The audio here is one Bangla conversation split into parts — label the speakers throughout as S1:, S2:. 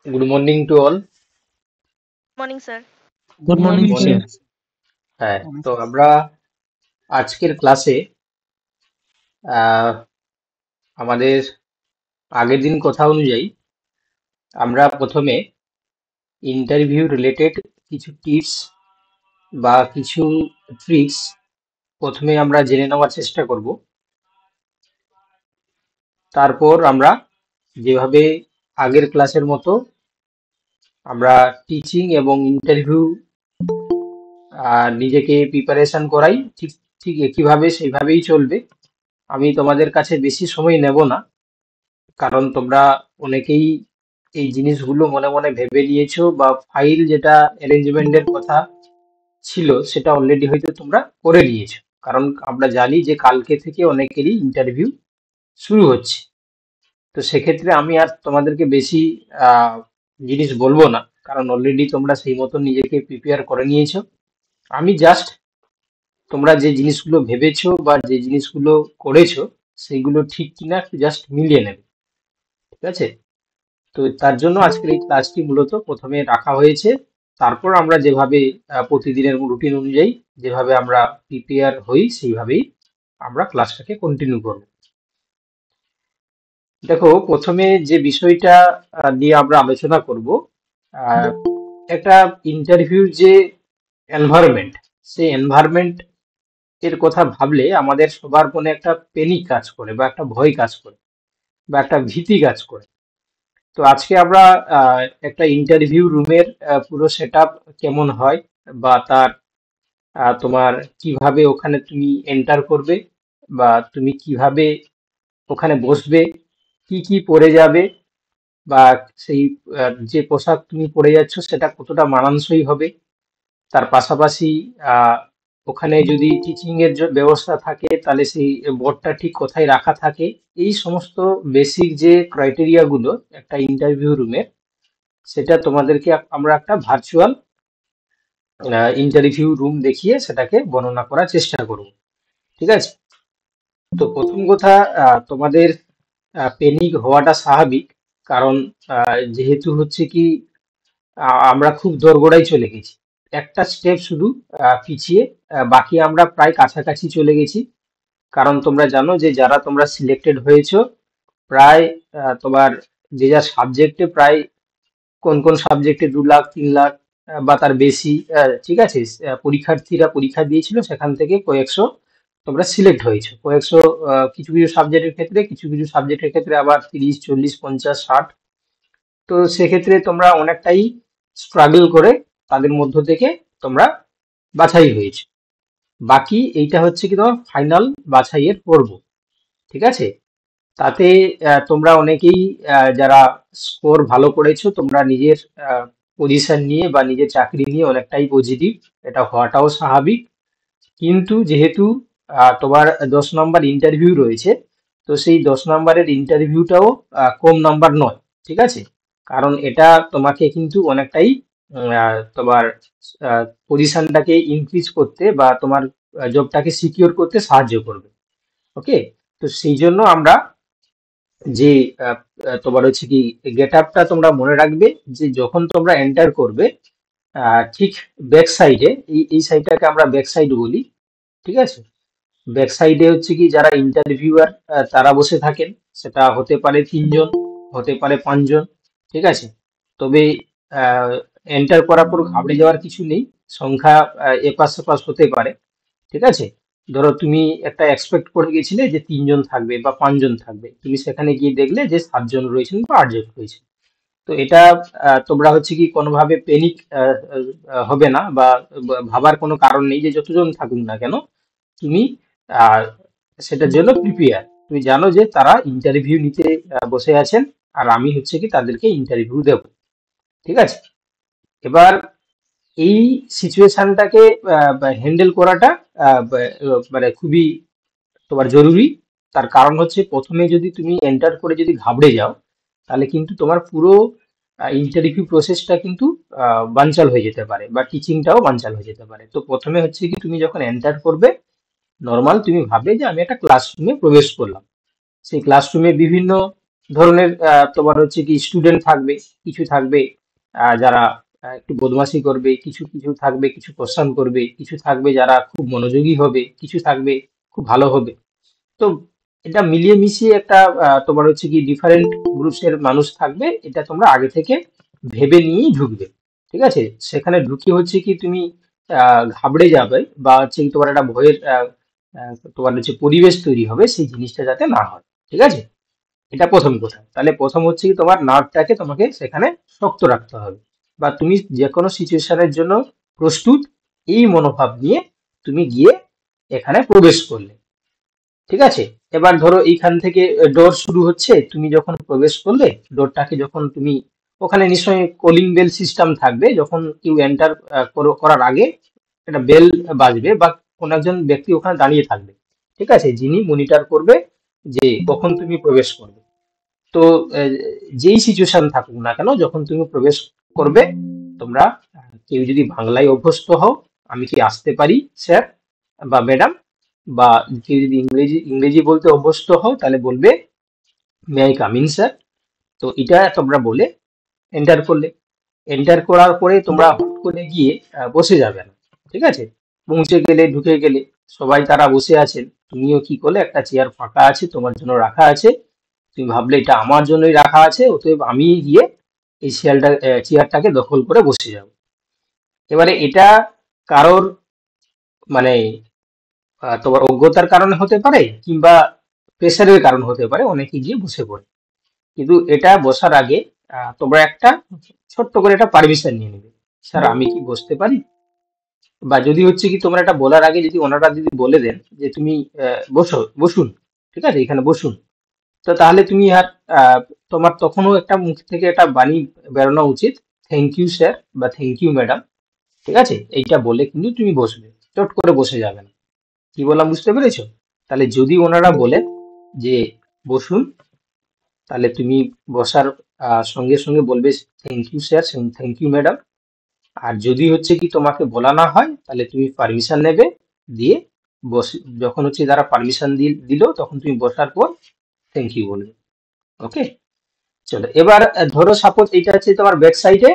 S1: Good morning to all.
S2: Morning sir.
S3: Good
S4: Good
S3: morning
S4: morning,
S1: morning.
S3: Sir.
S4: sir.
S1: হ্যাঁ, তো আমরা আজকের ক্লাসে আহ, আমাদের আগের দিন কথা অনুযায়ী আমরা প্রথমে ইন্টারভিউ রিলেটেড কিছু টিপস বা কিছু ট্রিক্স প্রথমে আমরা জেনে নেওয়ার চেষ্টা করব। তারপর আমরা যেভাবে আগের ক্লাসের মতো আমরা টিচিং এবং ইন্টারভিউ নিজেকে প্রিপারেশন করাই, ঠিক ঠিক একইভাবে সেইভাবেই চলবে। আমি তোমাদের কাছে বেশি সময় নেব না, কারণ তোমরা অনেকেই এই জিনিসগুলো মনে মনে ভেবে নিয়েছো, বা ফাইল যেটা অ্যারেঞ্জমেন্টের কথা ছিল সেটা অলরেডি হয়তো তোমরা করে নিয়েছো। কারণ আমরা জানি যে কালকে থেকে অনেকেরই ইন্টারভিউ শুরু হচ্ছে। তো সেক্ষেত্রে আমি আর তোমাদেরকে বেশি আহ, জিনিস বলবো না, কারণ অলরেডি তোমরা সেই মতো নিজেকে প্রিপেয়ার করে নিয়েছো। আমি জাস্ট তোমরা যে জিনিসগুলো ভেবেছো বা যে জিনিসগুলো করেছো সেইগুলো ঠিক কিনা একটু জাস্ট মিলিয়ে নেবে। ঠিক আছে? তো তার জন্য আজকের এই ক্লাসটি মূলত প্রথমে রাখা হয়েছে। তারপর আমরা যেভাবে প্রতিদিনের রুটিন অনুযায়ী যেভাবে আমরা প্রিপেয়ার হই সেইভাবেই আমরা ক্লাসটাকে কন্টিনিউ করব। দেখো, প্রথমে যে বিষয়টা নিয়ে আমরা আলোচনা করব, আহ, একটা ইন্টারভিউর যে এনভায়রনমেন্ট, সেই এনভায়রনমেন্ট এর কথা ভাবলে আমাদের সবার মনে একটা প্যানিক কাজ করে, বা একটা ভয় কাজ করে, বা একটা ভীতি কাজ করে। তো আজকে আমরা একটা ইন্টারভিউ রুমের পুরো সেটআপ কেমন হয়, বা তার তোমার কিভাবে ওখানে তুমি এন্টার করবে, বা তুমি কিভাবে ওখানে বসবে, কি কি পরে যাবে, বা সেই যে পোশাক তুমি পরে যাচ্ছ সেটা কতটা মানানসই হবে। তার পাশাপাশি আহ, ওখানে যদি টিচিং এর ব্যবস্থা থাকে তাহলে সেই বোর্ডটা ঠিক কোথায় রাখা থাকে। এই সমস্ত বেসিক যে ক্রাইটেরিয়া গুলো একটা ইন্টারভিউ রুমের, সেটা তোমাদেরকে আমরা একটা ভার্চুয়াল ইন্টারভিউ রুম দেখিয়ে সেটাকে বর্ণনা করার চেষ্টা করব। ঠিক আছে? তো প্রথম কথা, তোমাদের প্যানিক হওয়াটা স্বাভাবিক। কারণ যেহেতু হচ্ছে কি, আমরা খুব দোরগোড়ায় চলে গেছি, একটা স্টেপ শুধু পিছিয়ে, বাকি আমরা প্রায় কাছাকাছি চলে গেছি। কারণ তোমরা জানো যে যারা তোমরা সিলেক্টেড হয়েছো, প্রায় তোমার যে যা সাবজেক্টে প্রায় কোন কোন সাবজেক্টে 2 লাখ 3 লাখ বা তার বেশি, ঠিক আছে, পরীক্ষার্থীরা পরীক্ষা দিয়েছিল, সেখান থেকে কয়েকশো তোমরা সিলেক্ট হয়েছো। কয়েকশো কিছু কিছু সাবজেক্টের ক্ষেত্রে, কিছু কিছু সাবজেক্টের ক্ষেত্রে আবার 30 40 50 60। তো সেক্ষেত্রে তোমরা অনেকটাই স্ট্রাগল করে তাদের মধ্য থেকে তোমরা বাছাই হয়েছে। বাকি এইটা হচ্ছে কি তোমার ফাইনাল বাছাইয়ের পর্ব। ঠিক আছে? তাতে তোমরা অনেকেই যারা স্কোর ভালো করেছো, তোমরা নিজের পজিশন নিয়ে বা নিজের চাকরি নিয়ে অনেকটাই পজিটিভ, এটা হওয়াটাও স্বাভাবিক। কিন্তু যেহেতু তোমার 10 নম্বর ইন্টারভিউ রয়েছে, তো সেই 10 নম্বরের ইন্টারভিউটাও কম নাম্বার নয়। ঠিক আছে? কারণ এটা তোমাকে কিন্তু অনেকটাই তোমার পজিশনটাকে ইনক্রিজ করতে বা তোমার জবটাকে সিকিউর করতে সাহায্য করবে। ওকে? তো সেই জন্য আমরা যে তোমার হচ্ছে কি গেট আপটা তোমরা মনে রাখবে, যে যখন তোমরা এন্টার করবে, ঠিক ব্যাক সাইডে, এই সাইডটাকে আমরা ব্যাক সাইড বলি। ঠিক আছে? ব্যাক সাইডে হচ্ছে কি যারা ইন্টারভিউয়ার তারা বসে থাকেন, সেটা হতে পারে 3 জন, হতে পারে 5 জন। ঠিক আছে? তবে এন্টার করার পর ঘাবড়ে যাওয়ার কিছু নেই, সংখ্যা এপাশ সেপাশ হতে পারে। ঠিক আছে? ধরো তুমি একটা এক্সপেক্ট করে গেছিলে যে 3 জন থাকবে বা 5 জন থাকবে, তুমি সেখানে গিয়ে দেখলে যে 7 জন রয়েছেন বা 8 জন রয়েছেন। তো এটা তোমরা হচ্ছে কি কোনোভাবে প্যানিক হবে না, বা ভাবার কোনো কারণ নেই। যে যতজন থাকুক না কেন, তুমি আহ, সেটার জন্য প্রিপেয়ার। তুমি জানো যে তারা ইন্টারভিউ নিতে বসে আছেন, আর আমি হচ্ছে কি তাদেরকে ইন্টারভিউ দেব। ঠিক আছে? এবার এই সিচুয়েশনটাকে হ্যান্ডেল করাটা মানে খুবই তোমার জরুরি। তার কারণ হচ্ছে প্রথমে যদি তুমি এন্টার করে যদি ঘাবড়ে যাও, তাহলে কিন্তু তোমার পুরো ইন্টারভিউ প্রসেসটা কিন্তু বানচাল হয়ে যেতে পারে, বা টিচিংটাও বানচাল হয়ে যেতে পারে। তো প্রথমে হচ্ছে কি তুমি যখন এন্টার করবে, নর্মাল তুমি ভাবে যে আমি একটা ক্লাসরুমে প্রবেশ করলাম। সেই ক্লাসরুমে বিভিন্ন ধরনের তোমার হচ্ছে কি স্টুডেন্ট থাকবে, কিছু থাকবে যারা একটু বদমাশি করবে, কিছু কিছু থাকবে কিছু কোশ্চেন করবে, কিছু থাকবে যারা খুব মনোযোগী হবে, কিছু থাকবে খুব ভালো হবে। তো এটা মিলিয়ে মিশিয়ে একটা তোমার হচ্ছে কি ডিফারেন্ট গ্রুপস এর মানুষ থাকবে, এটা তোমরা আগে থেকে ভেবে নিয়েই ঢুকবে। ঠিক আছে, সেখানে ঢুকে হচ্ছে কি তুমি ঘাবড়ে যাবে বা হচ্ছে কি তোমার একটা ভয়ের তোমার হচ্ছে পরিবেশ তৈরি হবে, সেই জিনিসটা যাতে না হয়। ঠিক আছে, এটা প্রথম কথা। তাহলে প্রথম হচ্ছে কি তোমার নার্ভটাকে তোমাকে সেখানে শক্ত রাখতে হবে, বা তুমি যে কোনো সিচুয়েশনের জন্য প্রস্তুত, এই মনোভাব নিয়ে তুমি গিয়ে এখানে প্রবেশ করলে। ঠিক আছে, এবার ধরো এইখান থেকে ডোর শুরু হচ্ছে, তুমি যখন প্রবেশ করলে ডোরটাকে যখন তুমি, ওখানে নিশ্চয়ই কলিং বেল সিস্টেম থাকবে, যখন কেউ এন্টার করার আগে একটা বেল বাজবে বা কোন একজন ব্যক্তি ওখানে দাঁড়িয়ে থাকবে, ঠিক আছে, যিনি মনিটর করবে যে কখন তুমি প্রবেশ করবে। তো আহ, যেই সিচুয়েশন থাকুক না কেন, যখন তুমি প্রবেশ করবে, তোমরা কেউ যদি বাংলায় অভ্যস্ত হও, আমি কি আসতে পারি স্যার বা ম্যাডাম, বা কেউ যদি ইংরেজি ইংরেজি বলতে অভ্যস্ত হও, তাহলে বলবে may I come in sir. তো এটা তোমরা বলে এন্টার করলে। এন্টার করার পরে তোমরা হুট করে গিয়ে বসে যাবে না। ঠিক আছে, পৌঁছে গেলে, ঢুকে গেলে, সবাই তারা বসে আছেন, তুমিও কি করলে, একটা চেয়ার ফাঁকা আছে তোমার জন্য রাখা আছে, তুমি ভাবলে এটা আমার জন্যই রাখা আছে, অতএব আমি গিয়ে এই চেয়ারটাকে দখল করে বসে যাব। এবারে এটা কারোর মানে তোমার অজ্ঞতার কারণে হতে পারে, কিংবা প্রেশারের কারণ হতে পারে, অনেকে গিয়ে বসে পড়ে। কিন্তু এটা বসার আগে তোমরা একটা ছোট্ট করে একটা পারমিশন নিয়ে নেবে, স্যার আমি কি বসতে পারি। বা যদি হচ্ছে কি তোমরা এটা বলার আগে যদি ওনারা যদি বলে দেন যে তুমি বসুন, ঠিক আছে, এখানে বসুন, তো তাহলে তুমি আর আহ, তোমার তখনও একটা মুখ থেকে একটা বাণী বেরোনো উচিত, থ্যাংক ইউ স্যার বা থ্যাংক ইউ ম্যাডাম। ঠিক আছে, এইটা বলে কিন্তু তুমি বসবে, চট করে বসে যাবে না। কি বললাম বুঝতে পেরেছো? তাহলে যদি ওনারা বলেন যে বসুন, তাহলে তুমি বসার সঙ্গে সঙ্গে বলবে thank you sir, thank you madam. আর যদি হচ্ছে কি তোমাকে বলা না হয়, তাহলে তুমি পারমিশন নেবে, দিয়ে বসে, যখন হচ্ছে তারা পারমিশন দিল, তখন তুমি বসার পর থ্যাংক ইউ বলবে। ওকে, চলো এবার ধরো সাপোজ এটা হচ্ছে তোমার ব্যাক সাইডে,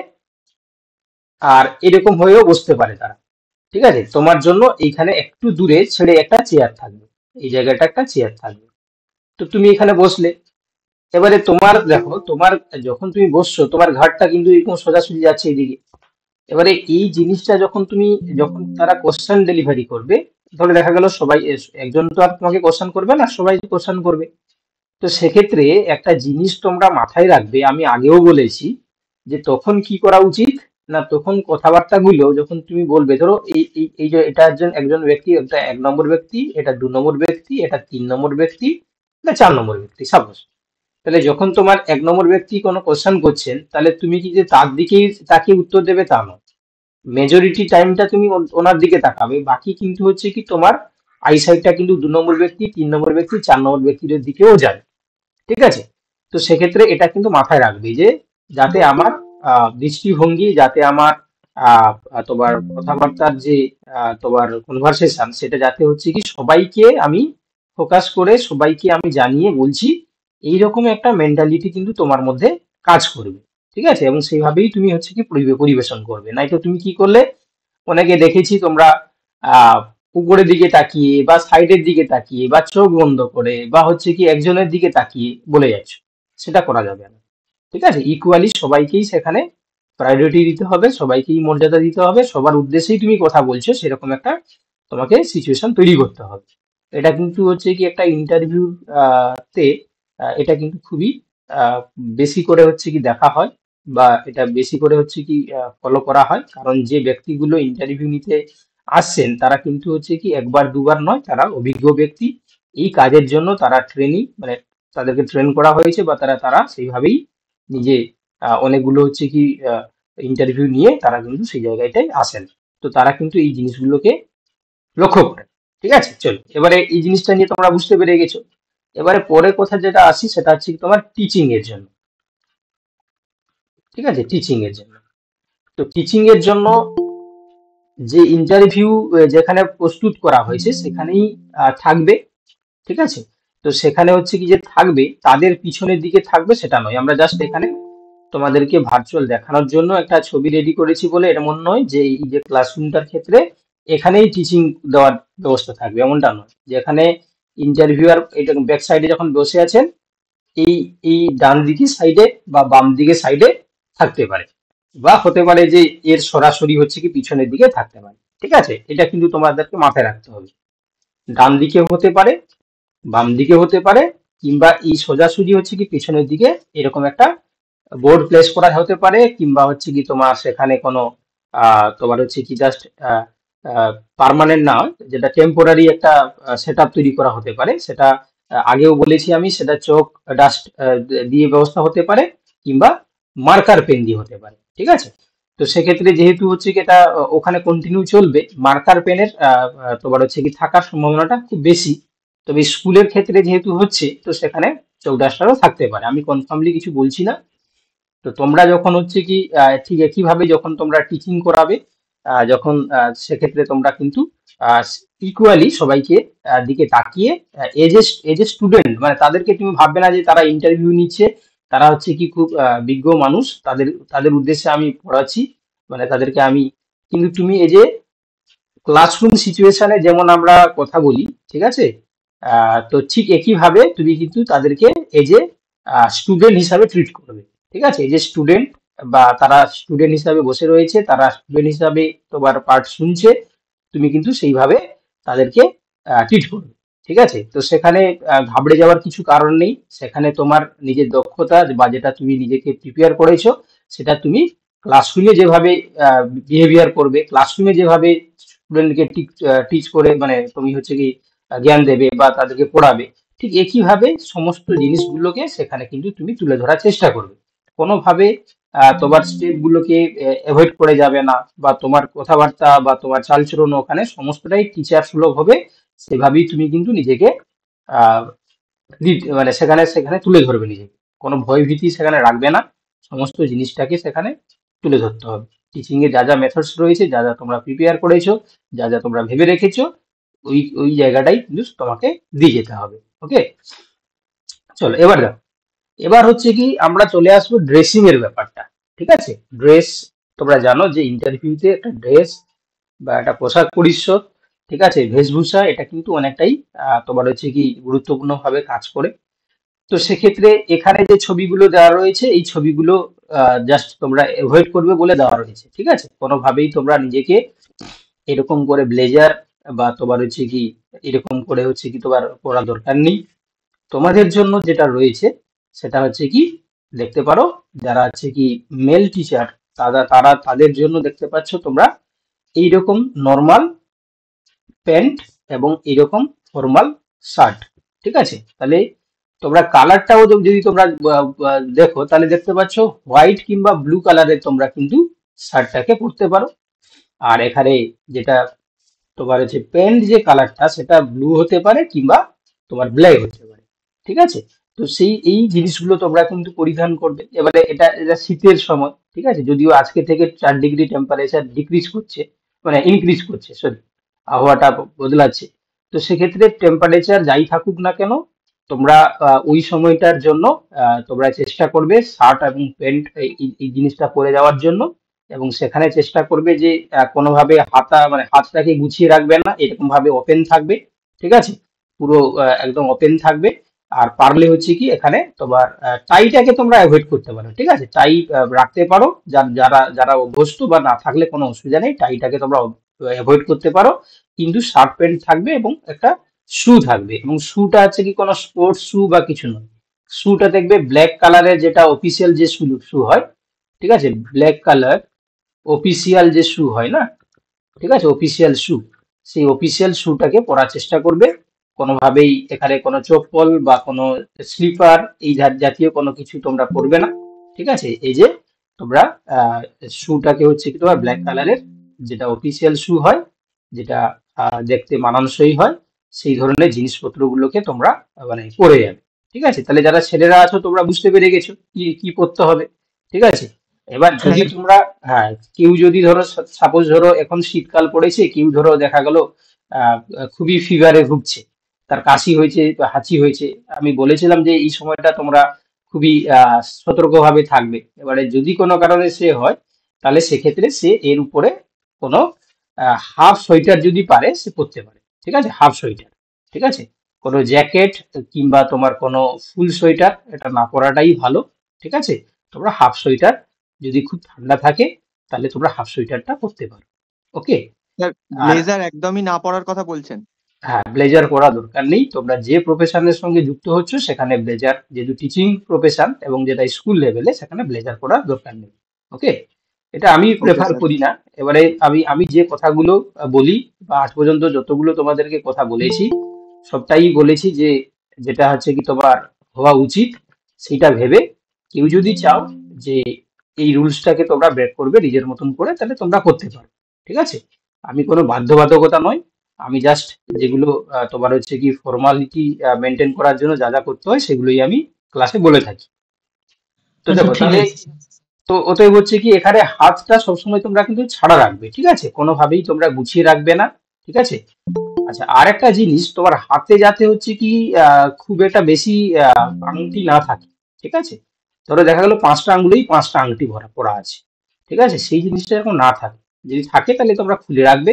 S1: আর এরকম হয়েও বসতে পারে তারা। ঠিক আছে, তোমার জন্য এইখানে একটু দূরে ছেড়ে একটা চেয়ার থাকবে, এই জায়গাটা একটা চেয়ার থাকবে। তো তুমি এখানে বসলে, এবারে তোমার দেখো, তোমার যখন তুমি বসছো তোমার ঘাটটা কিন্তু এরকম সোজাসুজি যাচ্ছে এইদিকে। এবারে এই জিনিসটা যখন তুমি, যখন তারা কোশ্চেন ডেলিভারি করবে, ধরে দেখা গেল সবাই একজন তো আর তোমাকে কোশ্চেন করবে না, সবাই কোশ্চেন করবে। তো সেক্ষেত্রে একটা জিনিস তোমরা মাথায় রাখবে, আমি আগেও বলেছি, যে তখন কি করা উচিত না, তখন কথাবার্তা গুলো যখন তুমি বলবে, ধরো এই এই এই যে এটা একজন একজন ব্যক্তি, এটা 1 নম্বর ব্যক্তি, এটা 2 নম্বর ব্যক্তি, এটা 3 নম্বর ব্যক্তি, এটা 4 নম্বর ব্যক্তি সাপোজ। তাহলে যখন তোমার 1 নম্বর ব্যক্তি কোনো কোশ্চেন করছেন, তাহলে তুমি কি যে তার দিকেই তাকে উত্তর দেবে তা নয়, মেজরিটি টাইমটা তুমি ওনার দিকে তাকাবে, বাকি কিন্তু হচ্ছে কি তোমার আইসাইটটা কিন্তু 2 নম্বর ব্যক্তি, 3 নম্বর ব্যক্তি, 4 নম্বর ব্যক্তিদের দিকেও যায়। ঠিক আছে, তো সেক্ষেত্রে এটা কিন্তু মাথায় রাখবে যে যাতে আমার দৃষ্টিভঙ্গি, যাতে আমার তোমার কথাবার্তার যে তোমার কনভারসেশন, সেটা যাতে হচ্ছে কি সবাইকে আমি ফোকাস করে সবাইকে আমি জানিয়ে বলছি, এইরকম একটা মেন্টালিটি কিন্তু তোমার মধ্যে কাজ করবে। ঠিক আছে, এবং সেইভাবেই তুমি হচ্ছে কি পরিবেশন করবে। নাই তো তুমি কি করলে, অনেকে দেখেছি তোমরা আহ উপরের দিকে তাকিয়ে বা সাইডের দিকে তাকিয়ে বা চোখ বন্ধ করে বা হচ্ছে কি একজনের দিকে তাকিয়ে বলে যাচ্ছ, সেটা করা যাবে না। ঠিক আছে, ইকুয়ালি সবাইকেই সেখানে প্রায়োরিটি দিতে হবে, সবাইকেই মর্যাদা দিতে হবে, সবার উদ্দেশ্যেই তুমি কথা বলছো, সেরকম একটা তোমাকে সিচুয়েশন তৈরি করতে হবে। এটা কিন্তু হচ্ছে কি একটা ইন্টারভিউ তে এটা কিন্তু খুবই আহ, বেশি করে হচ্ছে কি দেখা হয়, বা এটা বেশি করে হচ্ছে কি ফলো করা হয়, কারণ যে ব্যক্তিগুলো ইন্টারভিউ নিতে আসছেন তারা কিন্তু হচ্ছে কি একবার দুবার নয়, তারা অভিজ্ঞ ব্যক্তি, এই কাজের জন্য তারা ট্রেনিং, মানে তাদেরকে ট্রেন করা হয়েছে, বা তারা তারা সেইভাবেই নিজে অনেকগুলো হচ্ছে কি ইন্টারভিউ নিয়ে তারা কিন্তু সেই জায়গাটায় আসেন। তো তারা কিন্তু এই জিনিসগুলোকে লক্ষ্য করেন। ঠিক আছে, চলো এবারে এই জিনিসটা নিয়ে তোমরা বুঝতে পেরে গেছো। এবারে পরের কথা যেটা আসি, সেটা হচ্ছে কি তোমার টিচিং এর জন্য। ঠিক আছে, টিচিং এর জন্য, তো টিচিং এর জন্য যে ইন্টারভিউ যেখানে প্রস্তুত করা হয়েছে সেখানেই থাকবে। ঠিক আছে, তো সেখানে হচ্ছে কি যে থাকবে তাদের পিছনের দিকে থাকবে সেটা নয়, আমরা জাস্ট এখানে তোমাদেরকে ভার্চুয়াল দেখানোর জন্য একটা ছবি রেডি করেছি বলে এমন নয় যে এই যে ক্লাসরুমটার ক্ষেত্রে এখানেই টিচিং দেওয়ার ব্যবস্থা থাকবে, এমনটা নয়। যেখানে ইন্টারভিউয়ার এটা ব্যাক সাইডে যখন বসে আছেন, এই এই ডান দিকে সাইডে বা বাম দিকে সাইডে থাকতে পারে, বা হতে পারে যে এর সরাসরি হচ্ছে কি পিছনের দিকে থাকতে পারে। ঠিক আছে, এটা কিন্তু তোমাদেরকে মাথায় রাখতে হবে। ডান দিকে হতে পারে, বাম দিকে হতে পারে, কিংবা এই সোজাসুজি হচ্ছে কি পিছনের দিকে এরকম একটা বোর্ড প্লেস করা হতে পারে, কিংবা হচ্ছে কি তোমার সেখানে কোনো তোমার হচ্ছে কি জাস্ট পার্মানেন্ট না, যেটা টেম্পোরারি একটা সেট আপ তৈরি করা হতে পারে। সেটা আগেও বলেছি আমি, সেটা চোখ ডাস্ট দিয়ে ব্যবস্থা হতে পারে, কিংবা মার্কার পেন দিয়ে হতে পারে। ঠিক আছে, তো সেক্ষেত্রে যেহেতু হচ্ছে কি এটা ওখানে কন্টিনিউ চলবে, মার্কার পেনের তোমার হচ্ছে কি থাকার সম্ভাবনাটা খুব বেশি। তবে স্কুলের ক্ষেত্রে যেহেতু হচ্ছে, তো সেখানে চোখ ডাস্টারও থাকতে পারে, আমি কনফার্মলি কিছু বলছি না। তো তোমরা যখন হচ্ছে কি ঠিক একইভাবে যখন তোমরা টিচিং করাবে, যখন সেক্ষেত্রে তোমরা কিন্তু ইকুয়ালি সবাইকে দিকে তাকিয়ে এজ এ স্টুডেন্ট, মানে তাদেরকে তুমি ভাববে না যে তারা ইন্টারভিউ নিচ্ছে, তারা হচ্ছে কি খুব বিজ্ঞ মানুষ, তাদের তাদের উদ্দেশ্যে আমি পড়াচ্ছি, মানে তাদেরকে আমি, কিন্তু তুমি এই যে ক্লাসরুম সিচুয়েশনে যেমন আমরা কথা বলি, ঠিক আছে, তো ঠিক একইভাবে তুমি কিন্তু তাদেরকে এই যে স্টুডেন্ট হিসাবে ট্রিট করবে। ঠিক আছে, এই যে স্টুডেন্ট, বা তারা স্টুডেন্ট হিসাবে বসে রয়েছে, তারা স্টুডেন্ট হিসাবে তোমার পার্ট শুনছে, তুমি কিন্তু সেইভাবে তাদেরকে ট্রিট করবে। ঠিক আছে, তো সেখানে ঘাবড়ে যাওয়ার কিছু কারণ নেই। সেখানে তোমার নিজের দক্ষতা বা যেটা তুমি নিজেকে প্রিপেয়ার করেছো, সেটা তুমি ক্লাসরুমে যেভাবে বিহেভিয়ার করবে, ক্লাসরুমে যেভাবে স্টুডেন্টকে টিচ করে, মানে তুমি হচ্ছে কি জ্ঞান দেবে বা তাদেরকে পড়াবে, ঠিক একইভাবে সমস্ত জিনিসগুলোকে সেখানে কিন্তু তুমি তুলে ধরার চেষ্টা করবে। কোনোভাবে তোমার স্টেপ গুলোকে অ্যাভয়েড করে যাবে না, বা তোমার কথাবার্তা বা তোমার চালচলন ওখানে সমস্তটাই টিচার সুলভ হবে। সেভাবেই তুমি কিন্তু নিজেকে আহ মানে সেখানে সেখানে তুলে ধরবে নিজেকে, কোনো ভয় ভীতি সেখানে রাখবে না, সমস্ত জিনিসটাকে সেখানে তুলে ধরতে হবে। টিচিং এ যা যা মেথডস রয়েছে, যা যা তোমরা প্রিপেয়ার করেছো, যা যা তোমরা ভেবে রেখেছো, ওই ওই জায়গাটাই কিন্তু তোমাকে দিয়ে যেতে হবে। ওকে, চলো এবার দেখো, এবার হচ্ছে কি আমরা চলে আসবো ড্রেসিং এর ব্যাপারটা। ঠিক আছে, ড্রেস, তোমরা জানো যে ইন্টারভিউতে একটা ড্রেস বা একটা পোশাক পরিচ্ছদ, ঠিক আছে, বেশভূষা, এটা কিন্তু অনেকটাই তোমার হচ্ছে কি গুরুত্বপূর্ণ ভাবে কাজ করে। তো সেক্ষেত্রে এখানে যে ছবিগুলো দেওয়া রয়েছে, এই ছবিগুলো জাস্ট তোমরা অ্যাভয়েড করবে বলে দেওয়া রয়েছে। ঠিক আছে, কোনোভাবেই তোমরা নিজেকে এরকম করে ব্লেজার বা তোমার হচ্ছে কি এরকম করে হচ্ছে কি তোমার পড়া দরকার নেই। তোমাদের জন্য যেটা রয়েছে সেটা হচ্ছে কি, দেখতে পারো যারা হচ্ছে কি মেল টিচার, তারা তারা তাদের জন্য দেখতে পাচ্ছ তোমরা এইরকম নর্মাল প্যান্ট এবং এরকম ফর্মাল শার্ট। ঠিক আছে, তাহলে তোমরা কালারটাও যদি তোমরা দেখো, তাহলে দেখতে পাচ্ছ হোয়াইট কিংবা ব্লু কালারের তোমরা কিন্তু শার্টটাকে পরতে পারো। আর এখানে যেটা তোমার হচ্ছে প্যান্ট যে কালারটা, সেটা ব্লু হতে পারে কিংবা তোমার ব্ল্যাক হতে পারে। ঠিক আছে, তো সেই এই জিনিসগুলো তোমরা কিন্তু পরিধান করবে। এবারে এটা এটা শীতের সময়, ঠিক আছে, যদিও আজকে থেকে 4 ডিগ্রি টেম্পারেচার ডিক্রিজ করছে, মানে ইনক্রিজ করছে, সরি, আবহাওয়াটা বদলাচ্ছে। তো সেক্ষেত্রে টেম্পারেচার যাই থাকুক না কেন, তোমরা ওই সময়টার জন্য তোমরা চেষ্টা করবে শার্ট এবং প্যান্ট এই জিনিসটা পরে যাওয়ার জন্য। এবং সেখানে চেষ্টা করবে যে কোনোভাবে হাতা, মানে হাতটাকে গুছিয়ে রাখবে না, এরকম ভাবে ওপেন থাকবে। ঠিক আছে, পুরো একদম ওপেন থাকবে। আর পারলে হচ্ছে কি এখানে তোমার টাইটাকে তোমরা অ্যাভয়েড করতে পারো। ঠিক আছে, টাই রাখতে পারো, যারা যারা অভ্যস্ত, বা না থাকলে কোনো অসুবিধা নেই, টাইটাকে তোমরা অ্যাভয়েড করতে পারো। কিন্তু শার্ট প্যান্ট থাকবে এবং একটা শু থাকবে, এবং শুটা হচ্ছে কি কোনো স্পোর্টস শু বা কিছু নয়। শুটা দেখবে ব্ল্যাক কালারের, যেটা অফিসিয়াল যে শু শু হয়, ঠিক আছে, ব্ল্যাক কালার অফিসিয়াল যে শু হয় না, ঠিক আছে, অফিসিয়াল শু, সেই অফিসিয়াল শুটাকে পরার চেষ্টা করবে। কোনোভাবেই এখানে কোনো চপ্পল বা কোনো স্লিপার এই জাতীয় কোনো কিছু তোমরা পরবে না। ঠিক আছে, এই যে তোমরা শুটাকে হচ্ছে কি তোমার ব্ল্যাক কালারের, যেটা অফিসিয়াল শু হয়, যেটা দেখতে মানানসই হয়, সেই ধরনের জিনিসপত্রগুলোকে তোমরা মানে পরে যাবে। ঠিক আছে, তাহলে যারা ছেলেরা আছো তোমরা বুঝতে পেরে গেছো কি কি পড়তে হবে। ঠিক আছে, এবার
S3: হ্যাঁ
S1: যদি
S3: হ্যাঁ
S1: তোমরা, হ্যাঁ, কেউ যদি ধরো, সাপোজ ধরো এখন শীতকাল পড়েছে, কেউ ধরো দেখা গেল আহ খুবই ফিভারে ভুগছে, তার কাশি হয়েছে বা হাঁচি হয়েছে, আমি বলেছিলাম যে এই সময়টা তোমরা খুবই সতর্কভাবে থাকবে। এবারে যদি কোনো কারণে সে হয়, তাহলে সেক্ষেত্রে সে এর উপরে কোনো হাফ সোয়েটার যদি পারে সে পরতে পারে, ঠিক আছে, হাফ সোয়েটার, ঠিক আছে। কোনো জ্যাকেট কিংবা তোমার কোনো ফুল সোয়েটার এটা না পরাটাই ভালো, ঠিক আছে। তোমরা হাফ সোয়েটার, যদি খুব ঠান্ডা থাকে তাহলে তোমরা হাফ সোয়েটারটা পরতে পারো, ওকে।
S3: স্যার,
S1: আর
S3: ব্লেজার একদমই না পরার কথা বলছেন?
S1: হ্যাঁ, ব্লেজার পরা দরকার নেই। তোমরা যে প্রফেশনের সঙ্গে যুক্ত হচ্ছ সেখানে ব্লেজার, যেহেতু টিচিং প্রফেশন এবং যেটা স্কুল লেভেলে, সেখানে ব্লেজার পরার দরকার নেই, ওকে। এটা আমি
S3: ওকে
S1: প্রেফার
S3: স্যার।
S1: করি না। এবারে আমি আমি যে কথাগুলো বলি বা আজ পর্যন্ত যতগুলো তোমাদেরকে কথা বলেছি, সবটাই বলেছি যে যেটা হচ্ছে কি তোমার হওয়া উচিত সেটা ভেবে, কেউ যদি চাও যে এই রুলসটাকে তোমরা ব্রেক করবে নিজের মতন করে, তাহলে তোমরা করতে পারো, ঠিক আছে। আমি কোনো বাধ্যবাধকতা নয়, আমি জাস্ট যেগুলো তোমার হচ্ছে কি ফর্মালিটি মেনটেন করার জন্য যা যা করতে হয় সেগুলোই আমি ক্লাসে বলে থাকি। তো
S4: আচ্ছা
S1: দেখো
S4: ঠিক
S1: তাহলে,
S4: আছে।
S1: তো অতএব হচ্ছে কি এখানে হাতটা সবসময় তোমরা কিন্তু ছাড়া রাখবে, ঠিক আছে, কোনোভাবেই তোমরা গুছিয়ে রাখবে না, ঠিক আছে। আচ্ছা, আর একটা জিনিস, তোমার হাতে যাতে হচ্ছে কি খুব একটা বেশি আংটি না থাকে, ঠিক আছে। ধরো দেখা গেলো 5টা আঙ্গুলেই 5টা আংটি ভরা পড়া আছে, ঠিক আছে, সেই জিনিসটা এরকম না থাকে। যদি থাকে তাহলে তোমরা খুলে রাখবে।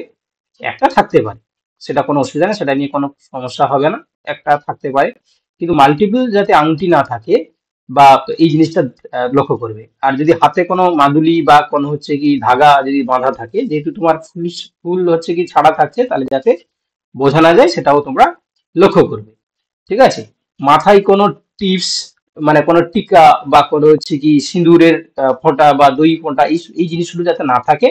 S1: একটা থাকতে পারে, সেটা কোনো অসুবিধা নেই, সেটা নিয়ে কোনো সমস্যা হবে না, একটা থাকতে পারে। কিন্তু মাল্টিপল যাতে আংটি না থাকে, বা এই জিনিসটা লক্ষ্য করবে। আর যদি হাতে কোনো মাদুলি বা কোনো হচ্ছে কি ধাগা যদি বাঁধা থাকে, যেহেতু তোমার ফুল ফুল হচ্ছে কি ছাড়া থাকছে, তাহলে যাতে বোঝা না যায় সেটাও তোমরা লক্ষ্য করবে, ঠিক আছে। মাথায় কোনো টিপস, মানে কোনো টিকা বা কোনো হচ্ছে কি সিঁদুরের ফোঁটা বা দই ফোঁটা, এই জিনিসগুলো যাতে না থাকে।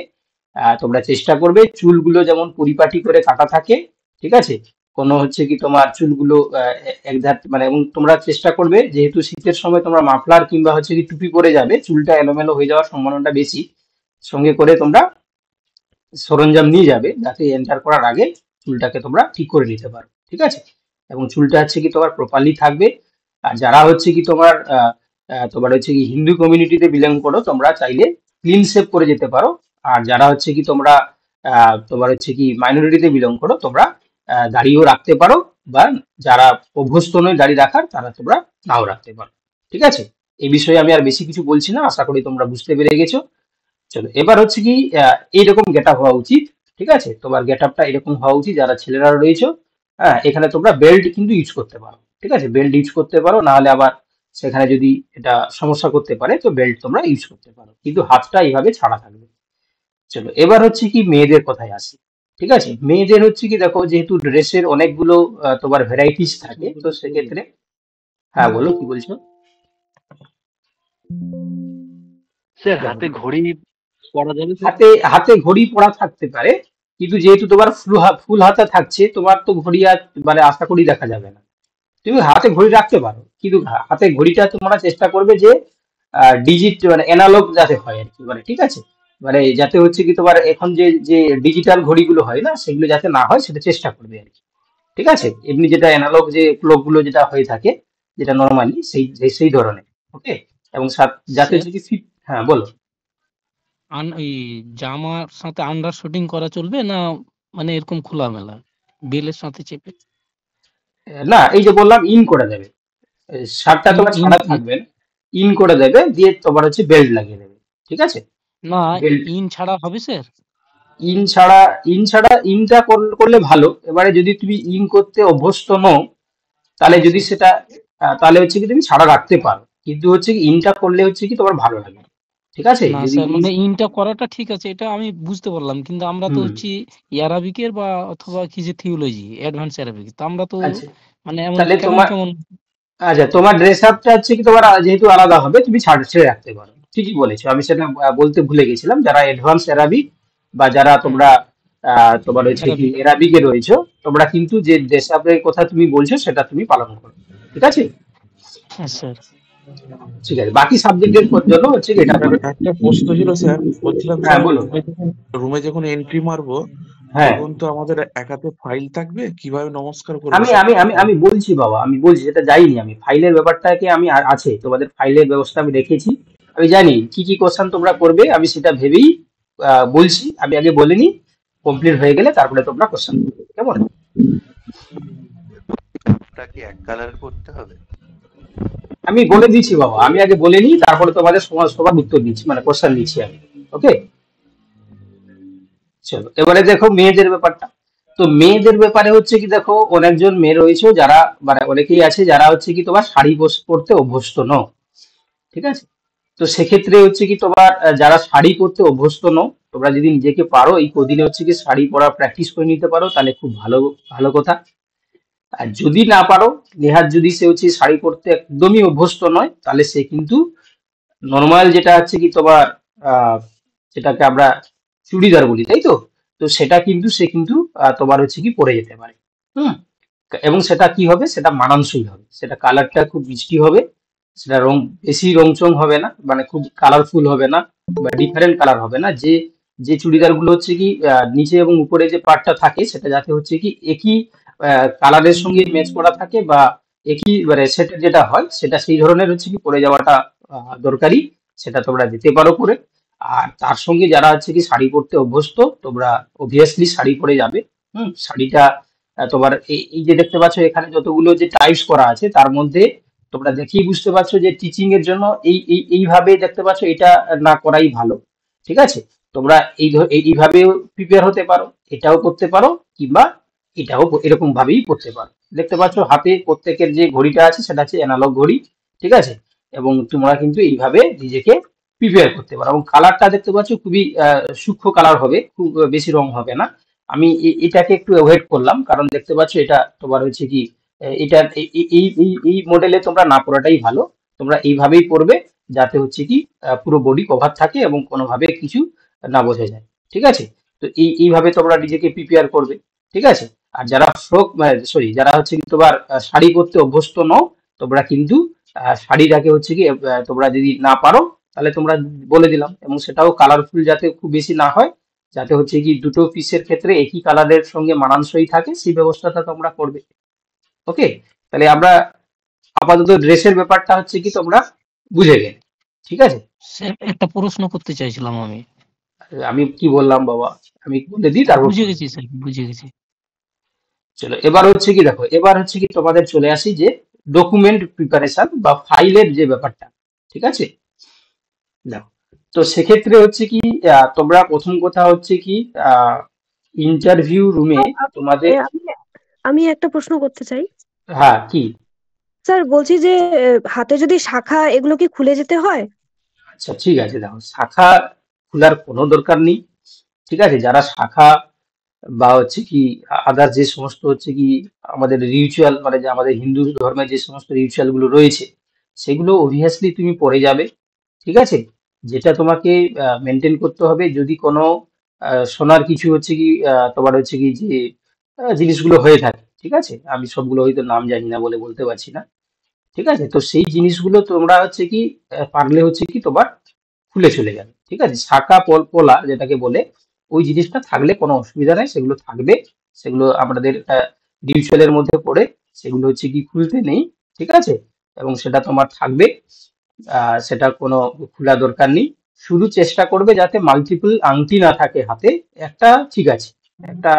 S1: তোমরা চেষ্টা করবে চুলগুলো যেমন পরিপাটি করে কাটা থাকে, ঠিক আছে। কোনো হচ্ছে কি তোমার চুলগুলো এক ধার মানে, এবং তোমরা চেষ্টা করবে, যেহেতু শীতের সময় তোমরা মাফলার কিংবা হচ্ছে কি টুপি পরে যাবে, চুলটা এলোমেলো হয়ে যাওয়ার সম্ভাবনাটা বেশি। সঙ্গে করে তোমরা সরঞ্জাম নিয়ে যাবে, যাতে এন্টার করার আগে চুলটাকে তোমরা ঠিক করে নিতে পারো, ঠিক আছে। এবং চুলটা হচ্ছে কি তোমার প্রপারলি থাকবে। আর যারা হচ্ছে কি তোমার তোমার হচ্ছে কি হিন্দু কমিউনিটিতে বিলং করো, তোমরা চাইলে ক্লিন শেভ করে যেতে পারো। আর যারা হচ্ছে কি তোমরা তোমার হচ্ছে কি মাইনরিটিতে বিলং করো, তোমরা দাড়িও রাখতে পারো, বা যারা অভ্যস্ত নয় দাড়ি রাখার, তারা তোমরা নাও রাখতে পারো, ঠিক আছে। এই বিষয়ে আমি আর বেশি কিছু বলছি না, আশা করি তোমরা বুঝতে পেরে গেছো। চলো, এবার হচ্ছে কি এইরকম গেট আপ হওয়া উচিত, ঠিক আছে। তোমার গেট আপটা এরকম হওয়া উচিত, যারা ছেলেরা রয়েছে। হ্যাঁ, এখানে তোমরা বেল্ট কিন্তু ইউজ করতে পারো, ঠিক আছে, বেল্ট ইউজ করতে পারো, না হলে আবার সেখানে যদি এটা সমস্যা করতে পারে, তো বেল্ট তোমরা ইউজ করতে পারো, কিন্তু হাতটা এইভাবে ছাড়া থাকবে। চলো, এবার হচ্ছে কি মেয়েদের কথায় আসি, ঠিক আছে। মেয়েদের হচ্ছে কি দেখো, যেহেতু ড্রেসের অনেকগুলো তোমার ভ্যারাইটিস থাকে, তো সেক্ষেত্রে, হ্যাঁ বলো কি বলছো।
S4: স্যার
S1: দেখো,
S4: হাতে ঘড়ি পরা যাবে স্যার?
S1: হাতে হাতে ঘড়ি পরা থাকতে পারে, কিন্তু যেহেতু তোমার ফুল হাতা থাকছে, তোমার তো ঘড়ি আর মানে আশা করি দেখা যাবে না। তুমি হাতে ঘড়ি রাখতে পারো, কিন্তু হাতে ঘড়িটা তোমরা চেষ্টা করবে যে ডিজিট মানে অ্যানালগ যাতে হয় আর কি, মানে ঠিক আছে। মানে যাতে হচ্ছে কি তোমার এখন যে যে ডিজিটাল ঘড়িগুলো হয় না, সেগুলো যাতে না হয় সেটা চেষ্টা করবে আর কি, ঠিক আছে। এমনি যেটা অ্যানালগ যে ক্লক গুলো যেটা হয়ে থাকে, যেটা নর্মালি সেই সেই ধরনের, ওকে। এবং যাতে
S4: স্যার
S1: হচ্ছে কি ফিট, হ্যাঁ বলো।
S4: এই জামার সাথে আন্ডার শুটিং করা চলবে না, মানে এরকম খোলামেলা বেলের সাথে চেপে?
S1: না, এই যে বললাম ইন করে দেবে, শার্টটা
S4: ইন
S1: তোমার
S4: ইন
S1: ছাড়া থাকবে না, ইন করে দেবে, দিয়ে তোমার হচ্ছে বেল্ট লাগিয়ে দেবে, ঠিক আছে।
S4: না,
S1: বেল্ট
S4: ইন ছাড়া হবে স্যার?
S1: ইন ছাড়া, ইনটা করলে ভালো। এবারে যদি তুমি ইন করতে অভ্যস্ত নও, তাহলে
S4: হ্যাঁ
S1: যদি
S4: স্যার।
S1: সেটা তাহলে হচ্ছে কি তুমি ছাড়া রাখতে পারো, কিন্তু হচ্ছে কি ইনটা করলে হচ্ছে কি তোমার ভালো লাগে, ঠিক আছে,
S4: না
S1: যদি
S4: স্যার, মানে ইনটা করাটা ঠিক আছে, এটা আমি বুঝতে পারলাম, কিন্তু আমরা তো
S1: হুম,
S4: হচ্ছি অ্যারাবিকের বা অথবা কি যে থিওলজি অ্যাডভান্স অ্যারাবিক, তো আমরা তো
S1: আচ্ছা,
S4: মানে এমন
S1: তাহলে
S4: কেমন
S1: তোমার,
S4: কেমন।
S1: আচ্ছা, তোমার ড্রেস আপটা হচ্ছে কি তোমার যেহেতু আলাদা হবে, তুমি ছেড়ে রাখতে পারো, ঠিকই বলেছো। আমি সেটা বলতে ভুলে গেছিলাম, যারা অ্যাডভান্স অ্যারাবিক বা যারা
S4: হুম,
S1: তোমরা তোমার হচ্ছে কি
S4: অ্যারাবিক।
S1: অ্যারাবিকে রয়েছো, তোমরা কিন্তু যে ড্রেস আপের কথা তুমি বলছো সেটা তুমি পালন করো, ঠিক আছে।
S4: হ্যাঁ স্যার।
S1: ঠিক আছে, বাকি সাবজেক্টের জন্য হচ্ছে কি এটা
S5: স্যার, একটা প্রশ্ন ছিল স্যার, বলছিলাম
S1: হ্যাঁ
S5: স্যার,
S1: বলো।
S5: রুমে যখন এন্ট্রি মারবো
S1: হ্যাঁ,
S5: তখন তো আমাদের এক হাতে ফাইল থাকবে, কিভাবে নমস্কার করবো
S1: আমি
S5: স্যার?
S1: আমি আমি আমি বলছি বাবা, আমি বলছি, সেটা যাইনি আমি ফাইলের ব্যাপারটাকে আমি আছে তোমাদের ফাইলের ব্যবস্থা আমি রেখেছি। আমি জানি কি কি কোশ্চেন তোমরা করবে, আমি সেটা ভেবেই বলছি, আমি আগে বলিনি। কমপ্লিট হয়ে গেলে তারপরে তোমরা কোশ্চেন করবে, কেমন।
S6: সবটা কি এক কালার করতে হবে?
S1: আমি বলে দিচ্ছি বাবা, আমি আগে বলে নিই, তারপরে তোমাদের সবার উত্তর দিচ্ছি, মানে কোশ্চেন দিচ্ছি আমি। ওকে, চলো এবারে দেখো মেয়েদের ব্যাপারটা। তো মেয়েদের ব্যাপারে হচ্ছে কি, দেখো অনেকজন মেয়ে রয়েছে যারা, মানে অনেকেই আছে যারা হচ্ছে কি তোমার শাড়ি পরতে অভ্যস্ত নও, ঠিক আছে? তো সেক্ষেত্রে হচ্ছে কি তোমার যারা শাড়ি পরতে অভ্যস্ত নও, তোমরা যদি নিজেকে পারো এই কদিনে হচ্ছে কি শাড়ি পরা প্র্যাকটিস করে নিতে পারো, তাহলে খুব ভালো ভালো কথা। আর যদি না পারো, নেহাত যদি সে হচ্ছে শাড়ি পরতে একদমই অভ্যস্ত নয়, তাহলে সে কিন্তু নর্মাল যেটা হচ্ছে কি তোমার আহ যেটাকে আমরা চুড়িদার বলি, তাই তো? তো সেটা কিন্তু সে কিন্তু তোমার হচ্ছে কি পরে যেতে পারে। হুম। এবং সেটা কি হবে, সেটা মানানসই হবে, সেটা কালারটা খুব মিষ্টি হবে, সেটা রং বেশি রংচং হবে না, মানে খুব কালারফুল হবে না, বা ডিফারেন্ট কালার হবে না। যে যে চুড়িদার গুলো হচ্ছে কি নিচে এবং উপরে যে পার্টটা থাকে সেটা যাতে হচ্ছে কি একই কালারের সঙ্গে ম্যাচ করা থাকে, বা একই মানে সেটের যেটা হয় সেটা সেই ধরনের হচ্ছে কি পরে যাওয়াটা দরকারি। সেটা তোমরা দিতে পারো করে। আর তার সঙ্গে যারা হচ্ছে কি শাড়ি পরতে অভ্যস্ত, তোমরা অবভিয়াসলি শাড়ি পরে যাবে। শাড়িটা তোমার এই যে দেখতে পাচ্ছ এখানে যতগুলো যে টাইপস করা আছে তার মধ্যে তোমরা দেখেই বুঝতে পারছো যে টিচিং এর জন্য এইভাবে দেখতে পাচ্ছ, এটা না করাই ভালো, ঠিক আছে? তোমরা এইভাবেও প্রিপেয়ার হতে পারো, এটাও করতে পারো, কিংবা এটাও এরকম ভাবেই করতে পারো। দেখতে পাচ্ছ হাতে প্রত্যেকের যে ঘড়িটা আছে সেটা হচ্ছে অ্যানালগ ঘড়ি, ঠিক আছে? এবং তোমরা কিন্তু এইভাবে নিজেকে প্রিপেয়ার করতে পারো, এবং কালারটা দেখতে পাচ্ছ খুবই সূক্ষ্ম কালার হবে, খুব বেশি রং হবে না। আমি এটাকে একটু অ্যাভয়েড করলাম, কারণ দেখতে পাচ্ছ এটা তোমার হচ্ছে কি এটা এই মডেলে তোমরা না পড়াটাই ভালো। তোমরা এইভাবেই পড়বে, যাতে হচ্ছে কি পুরো বডি কভার থাকে এবং কোনোভাবে কিছু না বোঝা যায়, ঠিক আছে? তো এইভাবে তোমরা নিজেকে প্রিপেয়ার করবে, ঠিক আছে? আর যারা যারা হচ্ছে কি তোমার শাড়ি পরতে অভ্যস্ত নও, তোমরা কিন্তু শাড়িটাকে হচ্ছে কি তোমরা যদি না পারো, তাহলে তোমরা বলে দিলাম, এবং সেটাও কালারফুল যাতে খুব বেশি না হয়, যাতে হচ্ছে কি দুটো পিসের ক্ষেত্রে একই কালারের সঙ্গে মানানসই থাকে, সেই ব্যবস্থাটা তোমরা করবে। ওকে, তাহলে আমরা আপাতত ড্রেসের ব্যাপারটা হচ্ছে কি তোমরা বুঝে গেলে, ঠিক আছে?
S4: স্যার একটা প্রশ্ন করতে চাইছিলাম আমি।
S1: আমি কি বললাম বাবা, আমি বলে দিই তারপর
S4: বুঝে গেছি স্যার, বুঝে গেছি।
S1: চলো এবার হচ্ছে কি, দেখো এবার হচ্ছে কি তোমাদের চলে আসি যে ডকুমেন্ট প্রিপারেশন বা ফাইলের যে ব্যাপারটা, ঠিক আছে? দেখো, তো সেক্ষেত্রে হচ্ছে কি তোমরা প্রথম কথা হচ্ছে কি ইন্টারভিউ রুমে তোমাদের,
S2: আমি আমি একটা প্রশ্ন করতে চাই
S1: হ্যাঁ কি?
S2: স্যার, বলছি যে হাতে যদি শাখা এগুলো কি খুলে যেতে হয়?
S1: আচ্ছা ঠিক আছে, দেখো শাখা খোলার কোনো দরকার নেই, ঠিক আছে? যারা শাখা বা হচ্ছে কি আদার যে সমস্ত হচ্ছে কি আমাদের রিচুয়াল, মানে যে আমাদের হিন্দু ধর্মের যে সমস্ত রিচুয়াল গুলো রয়েছে, সেগুলো অবভিয়াসলি তুমি পড়ে যাবে, ঠিক আছে? যেটা তোমাকে মেনটেন করতে হবে, যদি কোনো সোনার কিছু হচ্ছে কি তোমার হচ্ছে কি যে জিনিসগুলো হয়ে থাকে, ঠিক আছে? আমি সবগুলো হয়তো নাম জানি না বলে বলতে পারছি না, ঠিক আছে? তো সেই জিনিসগুলো তোমরা হচ্ছে কি পারলে হচ্ছে কি তোমার খুলে চলে যাবে, ঠিক আছে? শাখা পোলা যেটাকে বলে, ওই জিনিসটা থাকলে কোনো অসুবিধা নাই, সেগুলো থাকবে। সেগুলো আমাদের রিচুয়ালের মধ্যে পড়ে, সেগুলো হচ্ছে কি খুলতে নেই, ঠিক আছে? এবং সেটা তোমার থাকবে, সেটা কোনো খোলা দরকার নেই। শুধু চেষ্টা করবে যাতে মাল্টিপল আংটি না থাকে হাতে, একটা ঠিক আছে, একটা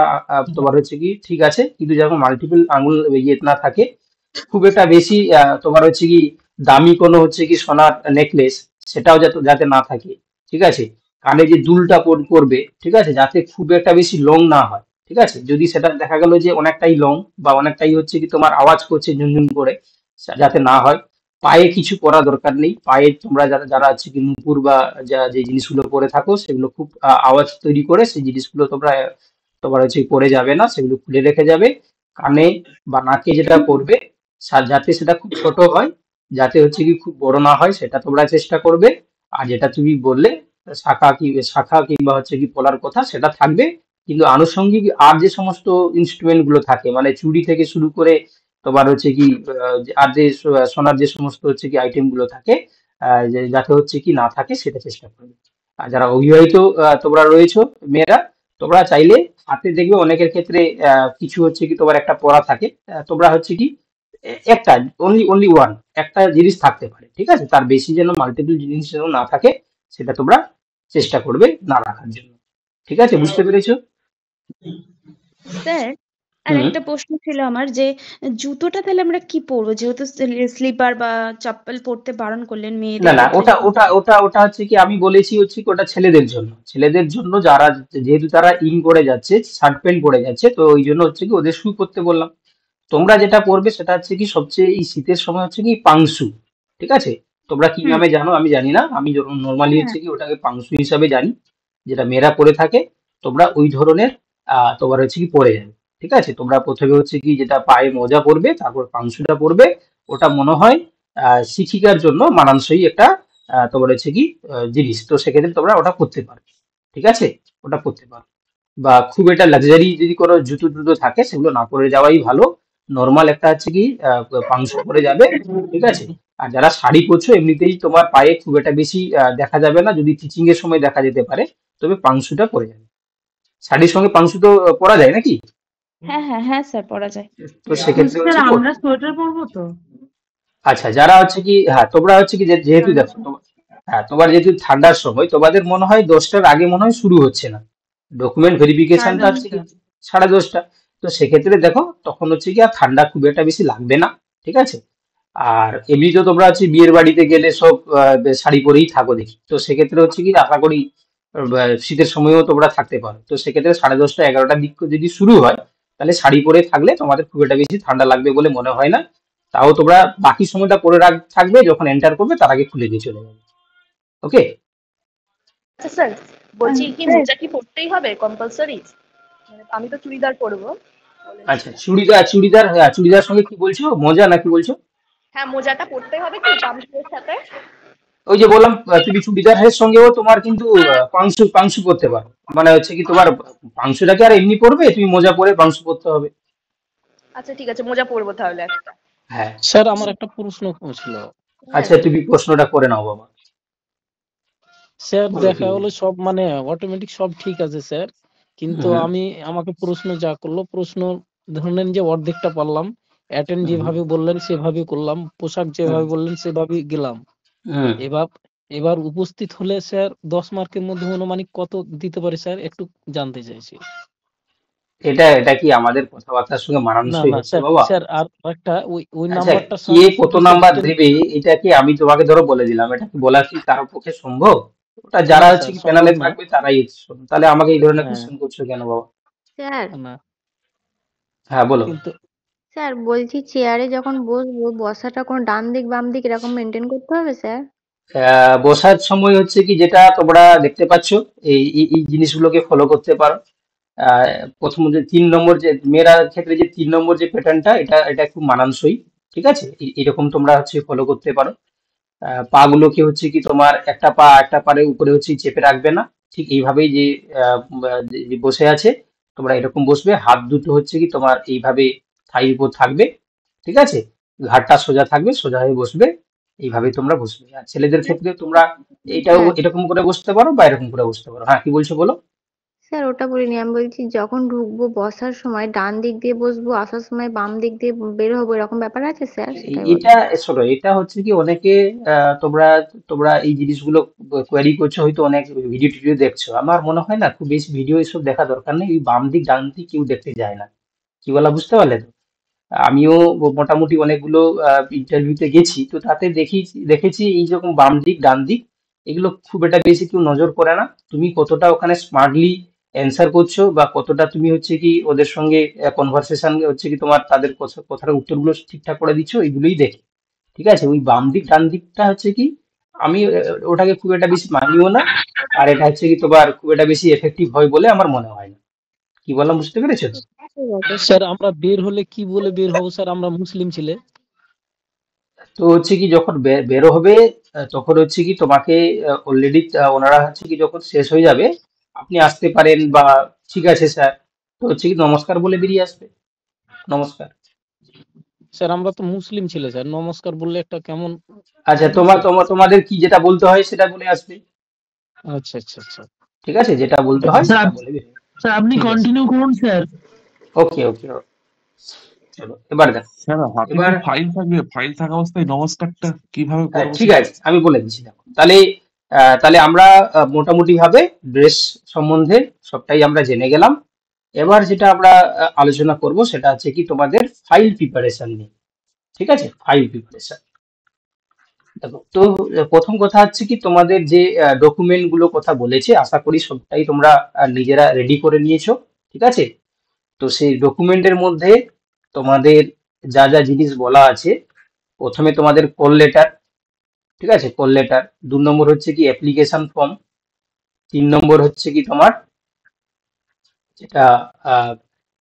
S1: তোমার হচ্ছে কি ঠিক আছে, কিন্তু যখন মাল্টিপল আঙুল ইয়ে না থাকে, খুব একটা বেশি তোমার হচ্ছে কি দামি কোনো হচ্ছে কি সোনার নেকলেস, সেটাও যাতে যাতে না থাকে, ঠিক আছে? কানে যে দুলটা করবে, ঠিক আছে, যাতে খুব একটা বেশি লং না হয়, ঠিক আছে? যদি সেটা দেখা গেল যে অনেকটাই লং বা অনেকটাই হচ্ছে কি তোমার আওয়াজ করছে ঝুনঝুন করে, যাতে না হয়। পায়ে কিছু পরা দরকার নেই, পায়ে তোমরা যারা যারা হচ্ছে কি নুপুর বা যা যে জিনিসগুলো পরে থাকো, সেগুলো খুব আওয়াজ তৈরি করে, সেই জিনিসগুলো তোমরা তোমার হচ্ছে পরে যাবে না, সেগুলো খুলে রেখে যাবে। কানে বা নাকে যেটা করবে, যাতে সেটা খুব ছোট হয়, যাতে হচ্ছে কি খুব বড় না হয়, সেটা তোমরা চেষ্টা করবে। আর যেটা তুমি বললে শাখা কিংবা হচ্ছে কি পলার কথা, সেটা থাকবে। কিন্তু আনুষঙ্গিক আর যে সমস্ত ইনস্ট্রুমেন্ট গুলো থাকে, মানে চুড়ি থেকে শুরু করে তোমার হচ্ছে কি আর যে সোনার যে সমস্ত হচ্ছে কি আইটেম গুলো থাকে, যাতে হচ্ছে কি না থাকে, সেটা চেষ্টা করবে। আর যারা অবিবাহিত তোমরা রয়েছো মেয়েরা, তোমরা চাইলে হাতে দেখবে অনেকের ক্ষেত্রে কিছু হচ্ছে কি তোমার একটা পড়া থাকে, তোমরা হচ্ছে কি একটা অনলি ওয়ান একটা জিনিস থাকতে পারে, ঠিক আছে? তার বেশি যেন মাল্টিপল জিনিস যেন না থাকে, সেটা তোমরা চেষ্টা করবে না রাখার জন্য, ঠিক আছে? বুঝতে পেরেছো?
S2: স্যার, আর
S1: হুম।
S2: একটা প্রশ্ন ছিল আমার যে জুতোটা তাহলে আমরা কি পরবো, যেহেতু স্লিপার বা চপ্পল পরতে বারণ করলেন
S1: না
S2: মেয়েদের
S1: না,
S2: ক্ষেত্রে
S1: ওটা
S2: যখন
S1: ওটা ওটা ওটা হচ্ছে কি আমি বলেছি হচ্ছে কি ওটা ছেলেদের জন্য যারা, যেহেতু তারা ইন করে যাচ্ছে, শার্ট প্যান্ট পরে যাচ্ছে, তো ওই জন্য হচ্ছে কি ওদের শু করতে বললাম। তোমরা যেটা করবে সেটা হচ্ছে কি সবচেয়ে এই শীতের সময় হচ্ছে কি পাংশু। ঠিক আছে, তোমরা কি
S2: হুম
S1: নামে জানো আমি জানি না, আমি নর্মালি
S2: হ্যাঁ
S1: হচ্ছে কি ওটাকে পাংশু হিসাবে জানি, যেটা মেয়েরা পরে থাকে। তোমরা ওই ধরনের তোমার হচ্ছে কি পরে যাবে। ঠিক আছে, তোমরা প্রথমে হচ্ছে কি যেটা পায়ে মোজা পরবে, তারপর পাংশুটা পরবে। ওটা মনে হয় শিক্ষিকার জন্য মানানসই একটা তোমার হচ্ছে কি জিনিস, তো সেক্ষেত্রে তোমরা ওটা করতে পারো। ঠিক আছে, ওটা করতে পারো। বা খুব একটা লাক্সারি যদি কোনো জুতো টুতো থাকে সেগুলো না পরে যাওয়াই ভালো। নর্মাল একটা হচ্ছে কি পাংশু পরে যাবে। ঠিক আছে, আর যারা শাড়ি পরছো এমনিতেই তোমার পায়ে খুব একটা বেশি দেখা যাবে না, যদি টিচিং এর সময় দেখা যেতে পারে, তবে পাংশুটা পরে যাবে। শাড়ির সঙ্গে পাংশু তো পরা যায় নাকি?
S2: হ্যাঁ হ্যাঁ হ্যাঁ স্যার, পরা যায়।
S1: তো সেক্ষেত্রে
S7: স্যার
S1: হচ্ছে কি
S7: আমরা সোয়েটার পরবো তো?
S1: আচ্ছা, যারা হচ্ছে কি হ্যাঁ তোমরা হচ্ছে কি যেহেতু দেখো হ্যাঁ তোমার যেহেতু ঠান্ডার সময়, তোমাদের মনে হয় 10টার আগে মনে হয় শুরু হচ্ছে না, ডকুমেন্ট
S7: সাড়ে
S1: ভেরিফিকেশনটা হচ্ছে কি
S7: দশটা
S1: 10:30। তো সেক্ষেত্রে দেখো তখন হচ্ছে কি আর ঠান্ডা খুব একটা বেশি লাগবে না। ঠিক আছে, আর এমনি তো তোমরা হচ্ছে বিয়ের বাড়িতে গেলে সব শাড়ি পরেই থাকো দেখি, তো সেক্ষেত্রে হচ্ছে কি আশা করি শীতের সময়ও তোমরা থাকতে পারো। তো সেক্ষেত্রে 10:30 11টার দিক করে যদি শুরু হয়, তাহলে শাড়ি পরে থাকলে তোমাদের খুব একটা বেশি ঠান্ডা লাগবে বলে মনে হয় না। তাও তোমরা বাকি সময়টা পরে থাকবে, যখন এন্টার করবে তার আগে খুলে দিয়ে চলে যাবে। ওকে।
S8: আচ্ছা স্যার, বলছি কি
S2: স্যার
S8: মোজা কি পরতেই হবে কম্পালসরি? মানে আমি তো চুড়িদার পরবো
S1: আচ্ছা,
S8: বলেছিলাম।
S1: চুড়িদার সঙ্গে কি বলছো, মোজা নাকি বলছো?
S8: হ্যাঁ, মোজাটা পরতে হবে কি পামশুয়ের সাথে?
S1: ওই যে বললাম তুমি চুড়িদারের সঙ্গেও তোমার কিন্তু
S8: হ্যাঁ।
S1: পাংশু পাংশু করতে পারো। মানে হচ্ছে কি তোমার পাংশুটাকে আর এমনি পরবে, তুমি মোজা পরে পাংশু করতে হবে।
S8: আচ্ছা ঠিক আছে, মোজা পরবো তাহলে একটা।
S1: হ্যাঁ।
S4: স্যার আমার একটা প্রশ্ন ছিল।
S8: হ্যাঁ
S1: আচ্ছা, তুমি প্রশ্নটা করে নাও বাবা।
S4: স্যার
S1: বলো কি
S4: দেখা
S1: বলছো।
S4: হলো সব মানে অটোমেটিক সব ঠিক আছে স্যার, কিন্তু
S1: হুম
S4: আমাকে প্রশ্ন যা করলো, প্রশ্ন ধরলেন যে অর্ধেকটা পারলাম, অ্যাটেন্ড
S1: হুম
S4: যেভাবে বললেন সেভাবে করলাম, পোশাক
S1: হুম
S4: যেভাবে বললেন সেভাবেই গেলাম।
S1: হুম।
S4: এবার এবার উপস্থিত হলে স্যার 10 মার্কের মধ্যে অনুমানিক কত দিতে পারে স্যার, একটু জানতে চাইছি।
S1: এটা কি আমাদের কথাবার্তার সঙ্গে
S4: না
S1: মানানসই
S4: না
S1: হচ্ছে
S4: স্যার,
S1: বাবা?
S4: স্যার আর একটা ওই
S1: আচ্ছা,
S4: নাম্বারটার
S1: কে
S4: সঙ্গে
S1: কত
S4: কিছু
S1: নাম্বার
S4: ডিটেল।
S1: দেবে এটা কি আমি তোমাকে ধরো বলে দিলাম, এটা কি বলা কি কারোর পক্ষে সম্ভব? ওটা যারা
S4: না
S1: হচ্ছে
S4: স্যার
S1: কি
S4: সম্ভব
S1: প্যানেলে
S4: না।
S1: থাকবে তারাই শোনো। তাহলে আমাকে এই ধরনের
S4: হ্যাঁ
S1: কোশ্চেন করছো কেন বাবা?
S9: স্যার
S4: না
S1: হ্যাঁ বলো।
S4: কিন্তু
S9: স্যার বলছি চেয়ারে যখন বসবো বসাটা কোনো ডান দিক বাম দিক এরকম মেনটেন করতে হবে স্যার?
S1: বসার সময় হচ্ছে কি যেটা তোমরা দেখতে পাচ্ছ, এই জিনিসগুলোকে ফলো করতে পারো। আহ, প্রথম যে 3 নম্বর, যে মেয়েরা ক্ষেত্রে যে 3 নম্বর যে প্যাটার্নটা, এটা খুব মানানসই। ঠিক আছে, এরকম তোমরা হচ্ছে ফলো করতে পারো। পা গুলোকে হচ্ছে কি তোমার একটা পায়ের উপরে হচ্ছে চেপে রাখবে না, ঠিক এইভাবেই যে যে বসে আছে তোমরা এরকম বসবে। হাত দুটো হচ্ছে কি তোমার এইভাবে থাইয়ের উপর থাকবে। ঠিক আছে, ঘাড়টা সোজা থাকবে, সোজা হয়ে বসবে। এইভাবে তোমরা বসবে। আর ছেলেদের ক্ষেত্রে তোমরা এইটাও
S9: স্যার
S1: এরকম করে বসতে পারো বা এরকম করে বসতে পারো। হ্যাঁ, কি বলছো বলো।
S9: স্যার ওটা বলিনি, আমি বলছি যখন ঢুকবো বসার সময় ডান দিক দিয়ে বসবো, আসার সময় বাম দিক দিয়ে বের হবো, এরকম ব্যাপার আছে স্যার? সেটাই বলবো।
S1: এটা শোনো, এটা হচ্ছে কি অনেকে তোমরা তোমরা এই জিনিসগুলো কোয়ারি করছো, হয়তো অনেক ভিডিও টিডিও দেখছো। আমার মনে হয় না খুব বেশি ভিডিও এসব দেখা দরকার নেই, এই বাম দিক ডান দিক কেউ দেখতে যায় না। কি বলা বুঝতে পারলে তো? আমিও মোটামুটি অনেকগুলো ইন্টারভিউতে গেছি, তো তাতে দেখেছি এই যখন বাম দিক ডান দিক এগুলো খুব একটা বেশি কেউ নজর করে না। তুমি কতটা ওখানে স্মার্টলি অ্যান্সার করছো বা কতটা তুমি হচ্ছে কি ওদের সঙ্গে কনভারসেশন হচ্ছে কি তোমার তাদের কথার উত্তরগুলো ঠিকঠাক করে দিচ্ছ, এগুলোই দেখে। ঠিক আছে, ওই বাম দিক ডান দিকটা হচ্ছে কি আমি ওটাকে খুব একটা বেশি মানিও না। আর এটা হচ্ছে কি তোমার খুব একটা বেশি এফেক্টিভ হয় বলে আমার মনে হয় না। কি বললাম বুঝতে পেরেছো তো?
S9: ঠিক আছে স্যার।
S4: স্যার আমরা বের হলে কি বলে বের হবো স্যার, আমরা মুসলিম ছেলে।
S1: তো হচ্ছে কি যখন বেরো হবে, তখন হচ্ছে কি তোমাকে অলরেডি ওনারা হচ্ছে কি যখন শেষ হয়ে যাবে আপনি আসতে পারেন, বা ঠিক আছে স্যার, তো হচ্ছে কি নমস্কার বলে বেরিয়ে আসবে। নমস্কার।
S4: স্যার আমরা তো মুসলিম ছেলে স্যার, নমস্কার বললে একটা কেমন
S1: আচ্ছা,
S4: লাগে স্যার।
S1: তোমাদের কি যেটা বলতে হয় সেটা বলে আসবে।
S4: আচ্ছা আচ্ছা আচ্ছা।
S1: ঠিক আছে, যেটা বলতে হয়
S7: স্যার
S1: সেটা বলে বেরিয়ে।
S7: স্যার আপনি
S1: ঠিক আছে,
S7: কন্টিনিউ করুন স্যার।
S1: ওকে ওকে। চলো এবার দেখো।
S5: স্যার হাতে
S1: এবার
S5: কি ফাইল থাকবে? ফাইল থাকা অবস্থায় নমস্কারটা কিভাবে করবো
S1: ঠিক
S5: স্যার?
S1: আছে, আমি বলে দিচ্ছি দেখো। তাহলে আমরা মোটামুটি ভাবে ড্রেস সম্বন্ধে সবটাই আমরা জেনে গেলাম। এবার যেটা আমরা আলোচনা করব সেটা হচ্ছে কি তোমাদের ফাইল প্রিপারেশন নিয়ে। ঠিক আছে, ফাইল প্রিপারেশন। দেখো তো প্রথম কথা হচ্ছে কি তোমাদের যে ডকুমেন্ট গুলো কথা বলেছে আশা করি সবটাই তোমরা নিজেরা রেডি করে নিয়েছো। ঠিক আছে, তো সেই ডকুমেন্টের মধ্যে তোমাদের যা যা জিনিস বলা আছে, প্রথমে তোমাদের কল লেটার। ঠিক আছে, কল লেটার। 2 নম্বর হচ্ছে কি অ্যাপ্লিকেশন ফর্ম। 3 নম্বর হচ্ছে কি তোমার যেটা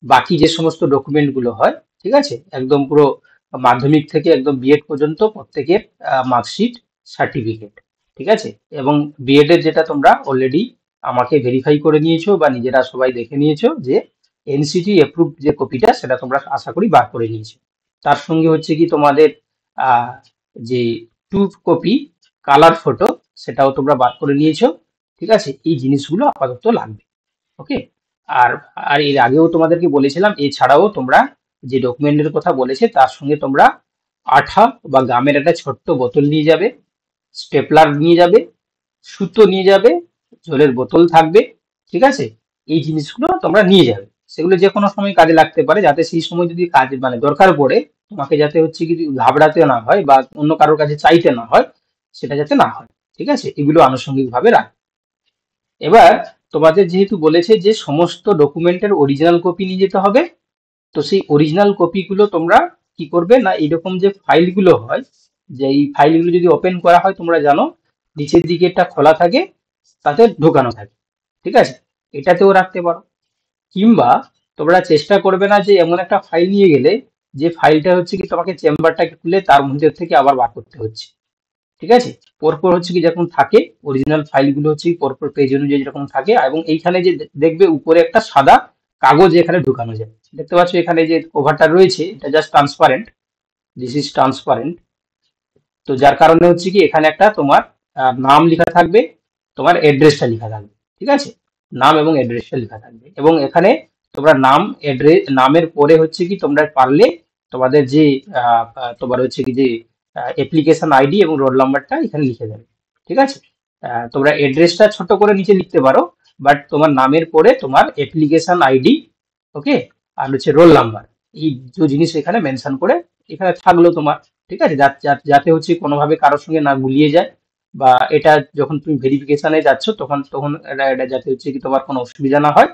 S1: বাকি যে সমস্ত ডকুমেন্ট গুলো হয়, ঠিক আছে, একদম পুরো মাধ্যমিক থেকে একদম বিএড পর্যন্ত প্রত্যেকের মার্কশিট, সার্টিফিকেট। ঠিক আছে, এবং বিএড এর যেটা তোমরা অলরেডি আমাকে ভেরিফাই করে নিয়েছো বা নিজেরা সবাই দেখে নিয়েছো যে এনসিটি অ্যাপ্রুভ যে কপিটা সেটা তোমরা আশা করি বার করে নিয়েছো। তার সঙ্গে হচ্ছে কি তোমাদের আহ, যে 2 কপি কালার ফটো সেটাও তোমরা বার করে নিয়েছো। ঠিক আছে, এই জিনিসগুলো আপাতত লাগবে। ওকে, আর আর এর আগেও তোমাদেরকে বলেছিলাম এছাড়াও তোমরা যে ডকুমেন্টের কথা বলেছে তার সঙ্গে তোমরা আঠা বা গামের একটা ছোট্ট বোতল নিয়ে যাবে, স্টেপলার নিয়ে যাবে, সুতো নিয়ে যাবে, জলের বোতল থাকবে। ঠিক আছে, এই জিনিসগুলো তোমরা নিয়ে যাবে। সেগুলো যে কোনো সময় কাজে লাগতে পারে, যাতে সেই সময় যদি কাজ মানে দরকার পড়ে তোমাকে যাতে হচ্ছে কি ঘাবড়াতে না হয় বা অন্য কারোর কাছে চাইতে না হয়, সেটা যাতে না হয়। ঠিক আছে, এগুলো আনুষঙ্গিক ভাবে রাখবে। এবার তোমাদের যেহেতু বলেছে যে সমস্ত ডকুমেন্টের অরিজিনাল কপি নিয়ে যেতে হবে, তো সেই অরিজিনাল কপিগুলো তোমরা কি করবে না, এরকম যে ফাইলগুলো হয়, যে এই ফাইলগুলো যদি ওপেন করা হয় তোমরা জানো নিচের দিকে একটা খোলা থাকে, তাতে ঢোকানো থাকে। ঠিক আছে, এটাতেও রাখতে পারো। কিংবা তোমরা চেষ্টা করবে না যে এমন একটা ফাইল নিয়ে গেলে যে ফাইলটা হচ্ছে কি তোমাকে চেম্বারটাকে খুলে তার মধ্যে থেকে আবার বার করতে হচ্ছে। ঠিক আছে, পরপর হচ্ছে কি যখন থাকে অরিজিনাল ফাইলগুলো হচ্ছে কি পরপর পেজ অনুযায়ী যেরকম থাকে, এবং এইখানে যে দেখবে উপরে একটা সাদা কাগজ এখানে ঢুকানো যায়, দেখতে পাচ্ছ এখানে যে কভারটা রয়েছে এটা just transparent, this is transparent. তো যার কারণে হচ্ছে কি এখানে একটা তোমার নাম লেখা থাকবে, তোমার অ্যাড্রেসটা লেখা থাকবে। ঠিক আছে, নাম এবং অ্যাড্রেসটা লেখা থাকবে, এবং এখানে তোমরা নাম অ্যাড্রেস, নামের পরে হচ্ছে কি তোমরা পারলে তোমাদের যে তোমার হচ্ছে কি যে অ্যাপ্লিকেশন আইডি এবং রোল নাম্বারটা এখানে লিখে দেবে। ঠিক আছে, তোমরা অ্যাড্রেসটা ছোট করে নিচে লিখতে পারো, বাট তোমার নামের পরে তোমার অ্যাপ্লিকেশন আইডি, ওকে, আর হচ্ছে রোল নাম্বার, এই যে জিনিস এখানে মেনশন করে এখানে থাকলো তোমার। ঠিক আছে, যাতে হচ্ছে কোনোভাবে কারোর সঙ্গে না গুলিয়ে যায়, বা এটা যখন তুমি ভেরিফিকেশনে যাচ্ছ তখন তখন এটা যাতে হচ্ছে কি তোমার কোনো অসুবিধা না হয়,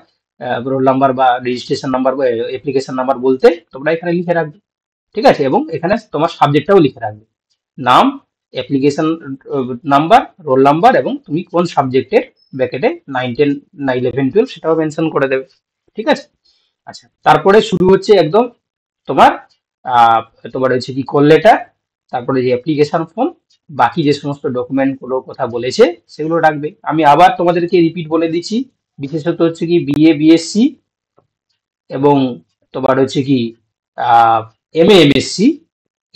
S1: রোল নাম্বার বা রেজিস্ট্রেশন নাম্বার বা অ্যাপ্লিকেশন নাম্বার বলতে তোমরা এখানে লিখে রাখবে। ঠিক আছে, এবং এখানে তোমার সাবজেক্টটাও লিখে রাখবে, নাম, অ্যাপ্লিকেশন নাম্বার, রোল নাম্বার, এবং তুমি কোন সাবজেক্টের ব্র্যাকেটে 9, 10 না 11, 12 সেটাও মেনশন করে দেবে। ঠিক আছে, আচ্ছা, তারপরে শুরু হচ্ছে একদম তোমার আহ, তোমার হচ্ছে কি কল লেটার, তারপরে যে অ্যাপ্লিকেশন ফর্ম, বাকি যে সমস্ত ডকুমেন্ট গুলোর কথা বলেছে সেগুলো রাখবে। আমি আবার তোমাদেরকে রিপিট বলে দিচ্ছি, বিশেষত হচ্ছে কি বিএ, বিএসসি এবং তোমার হচ্ছে কি এমএ, এমএসসি,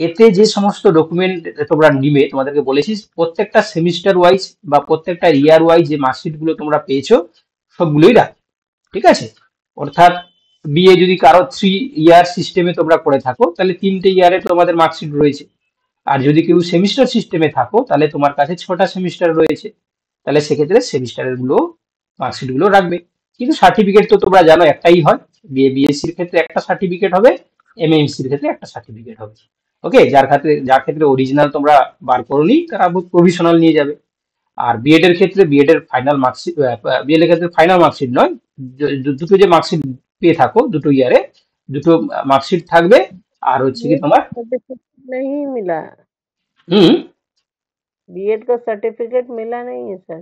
S1: এতে যে সমস্ত ডকুমেন্ট তোমরা নিবে তোমাদেরকে বলেছি প্রত্যেকটা সেমিস্টার ওয়াইজ বা প্রত্যেকটা ইয়ার ওয়াইজ যে মার্কশিট গুলো তোমরা পেয়েছো সবগুলোই রাখবে। ঠিক আছে, অর্থাৎ বিএ যদি কারো 3 ইয়ার সিস্টেমে তোমরা করে থাকো তাহলে 3টে ইয়ারে তোমাদের মার্কশিট রয়েছে, আর যদি কেউ সেমিস্টার সিস্টেমে থাকো তাহলে তোমার কাছে 6টা সেমিস্টার রয়েছে, তাহলে সেক্ষেত্রে সেমিস্টারের গুলো মার্কশিট গুলো রাখবে। কিন্তু সার্টিফিকেট তো তোমরা জানো একটাই হয়, বিএ, বিএসসির ক্ষেত্রে একটা সার্টিফিকেট হবে, এমএমসির ক্ষেত্রে একটা সার্টিফিকেট হবে। ওকে, যার ক্ষেত্রে অরিজিনাল তোমরা বার করোনি তারা প্রভিশনাল নিয়ে যাবে। আর বিএড এর ক্ষেত্রে বিএড এর ফাইনাল মার্কশিট, বিএড এর ক্ষেত্রে ফাইনাল মার্কশিট নয়, দুটো যে মার্কশিট পেয়ে থাকো দুটো ইয়ারে, দুটো মার্কশিট থাকবে। আর হচ্ছে কি তোমার
S7: सर्टिफिकेट नहीं मिला,
S1: হুম
S7: बीएड का सर्टिफिकेट मिला नहीं है सर।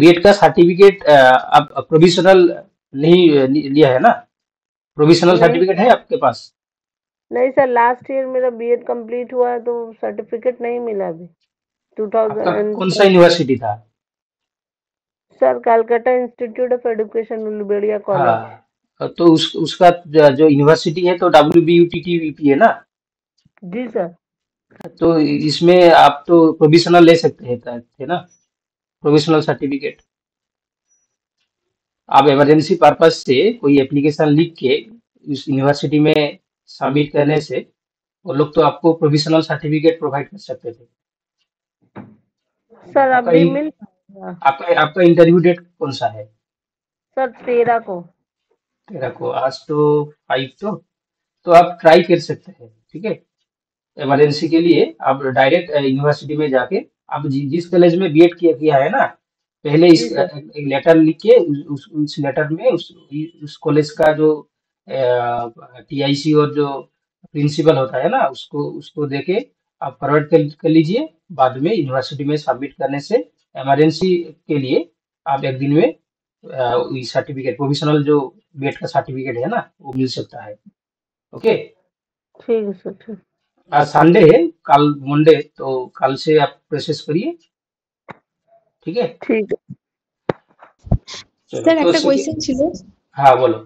S1: बीएड का सर्टिफिकेट अब प्रोविजनल नहीं लिया है ना, प्रोविजनल
S7: नहीं
S1: सर्टिफिकेट है आपके पास?
S7: नहीं सर, लास्ट ईयर मेरा बीएड कंप्लीट हुआ है तो सर्टिफिकेट नहीं मिला अभी।
S1: आपका कौन सा
S7: 2000
S1: यूनिवर्सिटी था?
S7: Sir Calcutta institute of education Uluberia college.
S1: हाँ, तो उसका जो यूनिवर्सिटी है तो WBUTTVP है ना,
S7: जी सर।
S1: तो इसमें आप तो प्रोविजनल ले सकते थे ना, प्रोविजनल सर्टिफिकेट। आप इमरजेंसी पर्पज से कोई एप्लीकेशन लिख के उस यूनिवर्सिटी में सबमिट करने से वो लोग तो आपको प्रोविजनल सर्टिफिकेट प्रोवाइड कर सकते थे।
S7: सर
S1: आपका
S7: अभी
S1: इन-
S7: मिल पाएगा
S1: आपका आपका इंटरव्यू डेट कौन सा है?
S7: सर 13 को।
S1: तेरा को आज तो 5 तो आप ट्राई कर सकते हैं, ठीक है। इमरजेंसी के लिए आप डायरेक्ट यूनिवर्सिटी में जाके आप जिस कॉलेज में बीएड किया किया है ना, पहले
S7: जी सर।
S1: एक लेटर लिख के उस लेटर में उस कॉलेज का जो टीआईसी और जो प्रिंसिपल होता है ना, उसको उसको देके आप फॉरवर्ड कर लीजिए। बाद में यूनिवर्सिटी में सबमिट करने से इमरजेंसी के लिए आप एक दिन में सर्टिफिकेट, प्रोविजनल जो बीएड का सर्टिफिकेट है ना, वो मिल सकता है। ओके।
S7: ठीक है सर, ठीक।
S1: आज संडे है, कल मंडे, तो कल से आप प्रोसेस करिए, ठीक है।
S7: ठीक है।
S1: चलो
S2: স্যার
S1: तो
S2: একটা কোয়েশ্চেন ছিল।
S1: हाँ बोलो।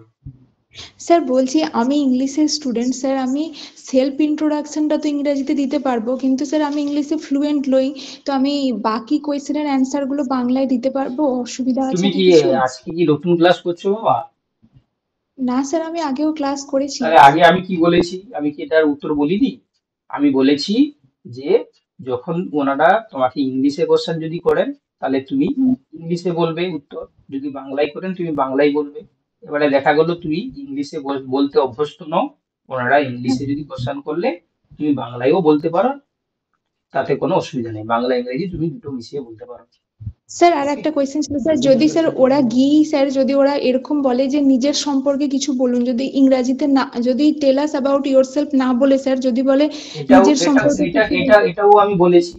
S2: স্যার বলছি আমি ইংলিশের স্টুডেন্ট স্যার, আমি সেলফ ইন্ট্রোডাকশনটা তো ইংরেজিতে দিতে পারবো, কিন্তু স্যার আমি ইংলিশে ফ্লুয়েন্ট নই, তো আমি বাকি কোয়েশ্চেনের অ্যান্সার গুলো বাংলায় দিতে পারবো? অসুবিধা আছে
S1: তুমি
S2: কি
S1: কি
S2: কিছু?
S1: আজকে কি নতুন ক্লাস করছো বাবা?
S2: না স্যার, আমি আগেও ক্লাস করেছি।
S1: তাহলে আগে আমি কি বলেছি? আমি কি এটার উত্তর বলিনি? আমি বলেছি যে যখন ওনারা তোমাকে ইংলিশে কোশ্চেন যদি করেন তাহলে তুমি
S2: হুম,
S1: ইংলিশে বলবে উত্তর, যদি বাংলায় করেন তুমি বাংলায় বলবে। এবারে দেখা গেল তুমি ইংলিশে বলতে অভ্যস্ত নও, ওনারা ইংলিশে যদি কোশ্চেন করলে তুমি বাংলায়ও বলতে পারো, তাতে কোনো অসুবিধা নেই, বাংলা ইংরেজি তুমি দুটো মিশিয়ে বলতে পারো।
S2: স্যার আর
S1: ওকে।
S2: একটা কোয়েশ্চেন ছিল স্যার, যদি স্যার ওরা গিয়েই স্যার যদি ওরা এরকম বলে যে নিজের সম্পর্কে কিছু বলুন, যদি ইংরাজিতে না, যদি টেল আস অ্যাবাউট ইয়োরসেলফ না বলে স্যার যদি বলে
S1: এটাও
S2: নিজের
S1: এটা
S2: সম্পর্কে
S1: এটা
S2: কিছু
S1: এটা এটাও আমি বলেছি,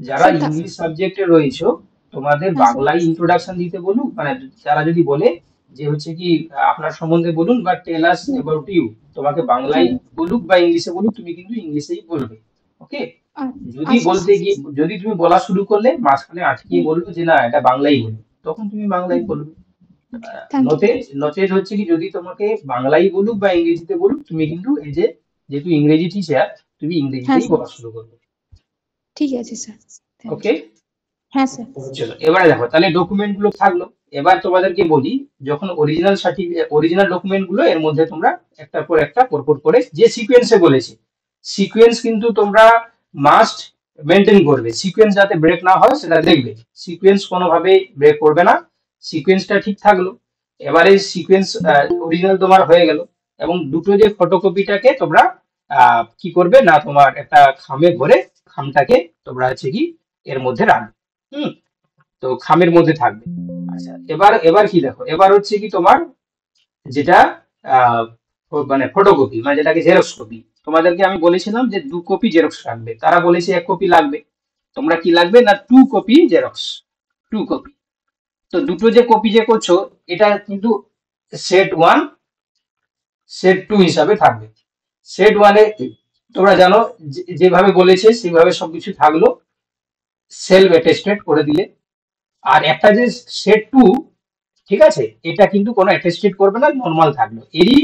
S1: যারা
S2: স্যার
S1: ইংলিশ সাবজেক্টে রয়েছে তোমাদের
S2: হ্যাঁ স্যার।
S1: বাংলায় ইন্ট্রোডাকশন দিতে বলুন, মানে যারা যদি বলে যে হচ্ছে কি আপনার সম্বন্ধে বলুন বা টেল আস
S2: হুম,
S1: অ্যাবাউট ইউ, তোমাকে বাংলায়
S2: হুম,
S1: বলুক বা ইংলিশে বলুক, তুমি কিন্তু ইংলিশেই বলবে। ওকে। যদি
S2: আচ্ছা
S1: বলতে গিয়ে যদি তুমি বলা শুরু করলে মাঝখানে আটকিয়ে
S2: হুম,
S1: বলবে যে না এটা বাংলাই বলবে, তখন তুমি বাংলাই বলবে।
S2: Thank you.
S1: নতে নচেত হচ্ছে কি যদি তোমাকে বাংলাই বলুক বা ইংরেজিতে বলুক, তুমি কিন্তু এই যে যেহেতু ইংরেজি টিচার, তুমি
S2: হ্যাঁ
S1: ইংরেজিতেই
S2: স্যার,
S1: বলা শুরু করবে।
S2: ঠিক আছে স্যার, থ্যাংক
S1: ওকে।
S2: ইউ। হ্যাঁ স্যার।
S1: চলো এবারে দেখো, তাহলে ডকুমেন্ট গুলো থাকলো। এবার তোমাদেরকে বলি, যখন অরিজিনাল সার্টিফিকেট, অরিজিনাল ডকুমেন্ট গুলো এর মধ্যে তোমরা একটার পর একটা পরপর করে যে সিকোয়েন্সে বলেছি, সিকোয়েন্স কিন্তু তোমরা মাস্ট মেনটেন করবে, সিকোয়েন্স যাতে ব্রেক না হয় সেটা দেখবে। সিকোয়েন্স কোনোভাবে ব্রেক করবে না, সিকোয়েন্সটা ঠিক থাকলো। এবারে সিকোয়েন্স অরিজিনাল তোমার হয়ে গেল, এবং দুটো যে ফটোকপিটাকে তোমরা কি করবে না, তোমার একটা খামে ভরে খামটাকে তোমরা হচ্ছে কি এর মধ্যে রাখবে। হুম। তো খামের মধ্যে থাকবে। আচ্ছা, এবার এবার কি দেখো, এবার হচ্ছে কি তোমার যেটা আহ, মানে ফটোকপি, মানে যেটাকে জেরক্স কপি, তোমাদেরকে আমি বলেছিলাম যে 2 কপি জেরক্স রাখবে, তারা বলেছে 1 কপি লাগবে। তোমরা কি লাগবে না 2 কপি জেরক্স, 2 কপি। তো দুটো যে কপি যে করছো, এটা কিন্তু সেট 1 সেট 2 হিসাবে থাকবে। সেট 1 এ তোমরা জানো যেভাবে বলেছে সেভাবে সবকিছু থাকলো, সেলফ অ্যাটেস্টেড করে দিলে। আর একটা যে সেট 2, ঠিক আছে, এটা কিন্তু কোনো অ্যাটেস্টেড করবে না, নর্মাল থাকলো, এরই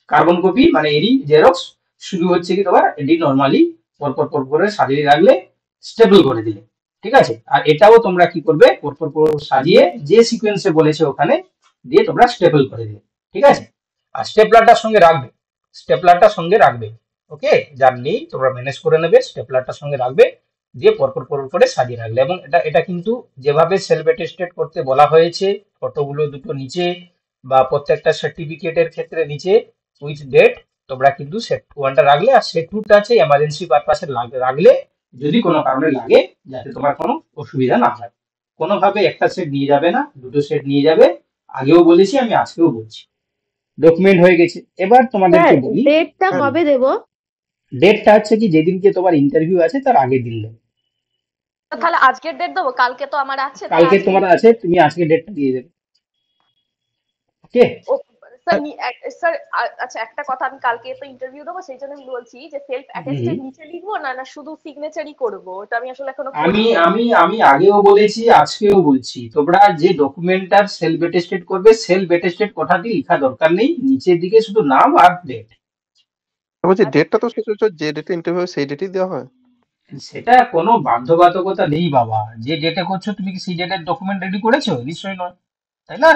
S1: কার্বন কপি, মানে এরই জেরক্স, শুধু হচ্ছে কি তোমার এটি নর্মালি পরপর পরপর করে সাজিয়ে রাখলে, স্টেবল করে দিলে, ঠিক আছে। আর এটাও তোমরা কি করবে, পরপর পরপর সাজিয়ে যে সিকোয়েন্সে বলেছে ওখানে দিয়ে তোমরা স্টেবল করে দিলে, ঠিক আছে। আর স্টেপলারটার সঙ্গে রাখবে, স্টেপলারটার সঙ্গে রাখবে। ওকে, যার নেই তোমরা ম্যানেজ করে নেবে, স্টেপলারটার সঙ্গে রাখবে, দিয়ে পরপর পরপর করে সাজিয়ে রাখলে। এবং এটা এটা কিন্তু যেভাবে সেলফ অ্যাটেস্টেড করতে বলা হয়েছে, ফটোগুলো দুটো নিচে বা প্রত্যেকটা সার্টিফিকেটের ক্ষেত্রে নিচে উইথ ডেট, তোমরা কিন্তু সেট 1টা রাখলে, আর সেট 2টা আছে এমার্জেন্সি পারপাসে রাখলে, যদি কোনো কারণে লাগে যাতে তোমার কোনো অসুবিধা না হয়। কোনোভাবে একটা সেট নিয়ে যাবে না, দুটো সেট নিয়ে যাবে, আগেও বলেছি আমি আজকেও বলছি। ডকুমেন্ট হয়ে গেছে, এবার
S7: স্যার
S1: তোমাদেরকে বলি
S7: ডেটটা
S3: হ্যাঁ
S7: কবে দেবো?
S1: ডেটটা হচ্ছে কি যেদিনকে তোমার ইন্টারভিউ আছে তার আগের দিন দেবে।
S8: তাহলে আজকের ডেট দেবো, কালকে তো আমার আছে, তাহলে
S1: কালকে
S8: আজকে
S1: তোমার আছে, তুমি আজকে ডেটটা দিয়ে দেবে। ওকে।
S8: ও স্যার স্যার আচ্ছা একটা কথা, আমি কালকে তো ইন্টারভিউ দেবো, সেই জন্য আমি বলছি যে সেলফ অ্যাটেস্টেড নিচে লিখবো না না শুধু সিগনেচারই করবো, ওটা আমি আসলে এখনো
S1: আমি
S8: করিনি।
S1: আমি আমি আগেও বলেছি আজকেও বলছি, তোমরা যে ডকুমেন্টটার সেলফ অ্যাটেস্টেড করবে, সেলফ অ্যাটেস্টেড কথাটি লেখা দরকার নেই, নিচের দিকে শুধু নাম আর ডেট।
S3: বলছি
S8: আচ্ছা
S3: ডেটটা তো সচরাচর যে ডেটে ইন্টারভিউ সেই ডেটেই দেওয়া হয়।
S1: সেটা কোনো বাধ্যবাধকতা নেই বাবা, যে ডেটে করছো তুমি কি সেই ডেটের ডকুমেন্ট রেডি করেছো? নিশ্চয়ই নয়, তাই না?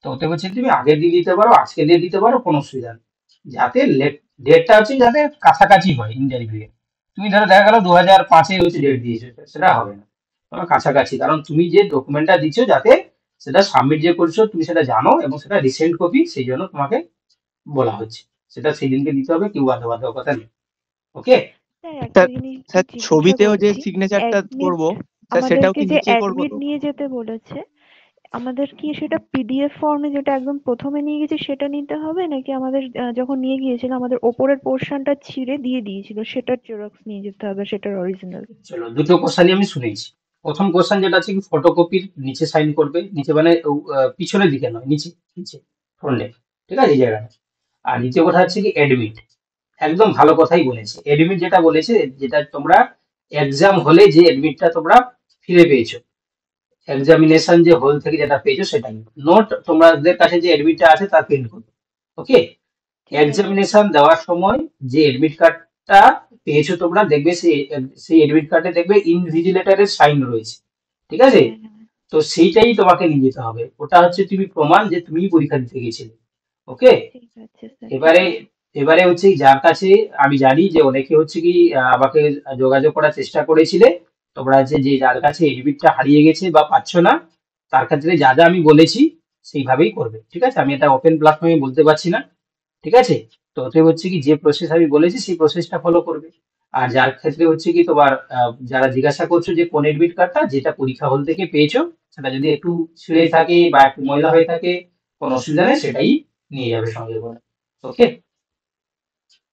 S1: তো ওতে হচ্ছে তুমি আগের দিন দিতে পারো, আজকে দিয়ে দিতে পারো, কোনো অসুবিধা নেই। যাতে ডেটটা হচ্ছে যাতে কাছাকাছি হয় ইন্টারভিউ এ। তুমি ধরো দেখা গেল 2005-এ হচ্ছে ডেট দিয়েছো, সেটা হবে না, তোমার কাছাকাছি, কারণ তুমি যে ডকুমেন্টটা দিচ্ছ যাতে সেটা সাবমিট যে করছো তুমি সেটা জানো এবং সেটা রিসেন্ট কপি, সেই জন্য তোমাকে বলা হচ্ছে সেটা সেই দিনকে দিতে হবে, কেউ বাধ্যবাধকতা নেই। ওকে,
S10: স্যার একটা
S3: স্যার
S10: জিনিস
S3: স্যার
S10: জিজ্ঞাসা
S3: ছবিতেও যে
S10: করছি,
S3: সিগনেচারটা করব
S10: অ্যাডমিট
S3: স্যার সেটাও
S10: আমাদেরকে
S3: কি
S10: যে
S3: নিচে করব
S10: অ্যাডমিট
S3: তো?
S10: নিয়ে যেতে বলেছে, আমাদের কি সেটা পিডিএফ ফর্মে যেটা একদম প্রথমে নিয়ে গেছি সেটা নিতে হবে, নাকি আমাদের যখন নিয়ে গিয়েছিল আমাদের ওপরের পোর্শনটা ছিঁড়ে দিয়ে দিয়েছিল সেটার জেরক্স নিয়ে যেতে হবে, সেটার অরিজিনাল?
S1: চলো দুটো কোশ্চানই আমি শুনেছি। প্রথম কোশ্চান যেটা আছে কি ফটোকপির নিচে সাইন করবে, নিচে মানে পিছনের দিকে নয়, নিচে নিচে ফ্রন্টে, ঠিক আছে এই জায়গাটা। আর দ্বিতীয় কথা হচ্ছে কি অ্যাডমিট, একদম ভালো কথাই বলেছে। অ্যাডমিট যেটা বলেছে, যেটা তোমরা এক্সাম হলে যে অ্যাডমিটটা তোমরা ফিরে পেয়েছো, এক্সামিনেশন যে হল থেকে যেটা পেয়েছো সেটাই, নোট তোমাদের কাছে যে অ্যাডমিটটা আছে তার প্রিন্ট করবে। ওকে,
S10: ঠিক আছে।
S1: এক্সামিনেশন দেওয়ার সময় যে এডমিট কার্ডটা পেয়েছো তোমরা, দেখবে সেই এডমিট কার্ডে দেখবে ইনভিজিলেটরের সাইন রয়েছে, ঠিক আছে?
S10: হ্যাঁ হ্যাঁ,
S1: তো সেইটাই তোমাকে নিয়ে যেতে হবে, ওটা হচ্ছে তুমি প্রমাণ যে তুমি পরীক্ষা দিতে গেছিলে। ওকে,
S10: ঠিক আছে স্যার, ঠিক
S1: এবারে
S10: আছে।
S1: এবারে হচ্ছে যার কাছে আমি জানি যে অনেকে হচ্ছে কি আমাকে যোগাযোগ করার চেষ্টা করেছিলে, তোমরা হচ্ছে যে যার কাছে এডমিটটা হারিয়ে গেছে বা পাচ্ছ না, তার ক্ষেত্রে যা যা আমি বলেছি সেইভাবেই করবে, ঠিক আছে? আমি এটা ওপেন প্ল্যাটফর্মে বলতে পারছি না, ঠিক আছে? তো ওতে হচ্ছে কি যে প্রসেস আমি বলেছি সেই প্রসেসটা ফলো করবে। আর যার ক্ষেত্রে হচ্ছে কি তোমার যারা জিজ্ঞাসা করছো যে কোন এডমিট কার্ডটা যেটা পরীক্ষা হল থেকে পেয়েছো, সেটা যদি একটু ছিঁড়ে থাকে বা একটু ময়লা হয়ে থাকে, কোনো অসুবিধা নেই, সেটাই নিয়ে যাবে সঙ্গে করে। ওকে,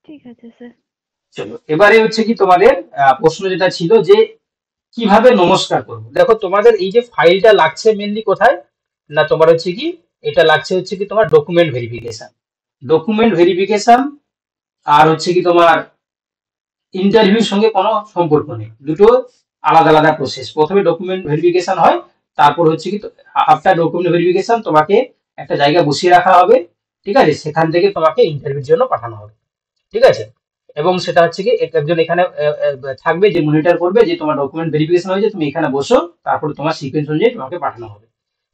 S10: ঠিক আছে স্যার।
S1: চলো এবারে হচ্ছে কি তোমাদের প্রশ্ন যেটা ছিল যে কিভাবে নমস্কার করবো। দেখো তোমাদের এই যে ফাইলটা লাগছে মেনলি কোথায় না, তোমার হচ্ছে কি এটা লাগছে হচ্ছে কি তোমার ডকুমেন্ট ভেরিফিকেশন, ডকুমেন্ট ভেরিফিকেশন আর হচ্ছে কি তোমার ইন্টারভিউর সঙ্গে কোনো সম্পর্ক নেই, দুটো আলাদা আলাদা প্রসেস। প্রথমে ডকুমেন্ট ভেরিফিকেশন হয়, তারপর হচ্ছে কি আফটার ডকুমেন্ট ভেরিফিকেশন তোমাকে একটা জায়গায় বসিয়ে রাখা হবে, ঠিক আছে? সেখান থেকে তোমাকে ইন্টারভিউর জন্য পাঠানো হবে, ঠিক আছে? এবং সেটা হচ্ছে কি একজন এখানে থাকবে যে মনিটর করবে যে তোমার ডকুমেন্ট ভেরিফিকেশন হয়েছে, তুমি এখানে বসো, তারপরে তোমার সিকোয়েন্স অনুযায়ী তোমাকে পাঠানো হবে।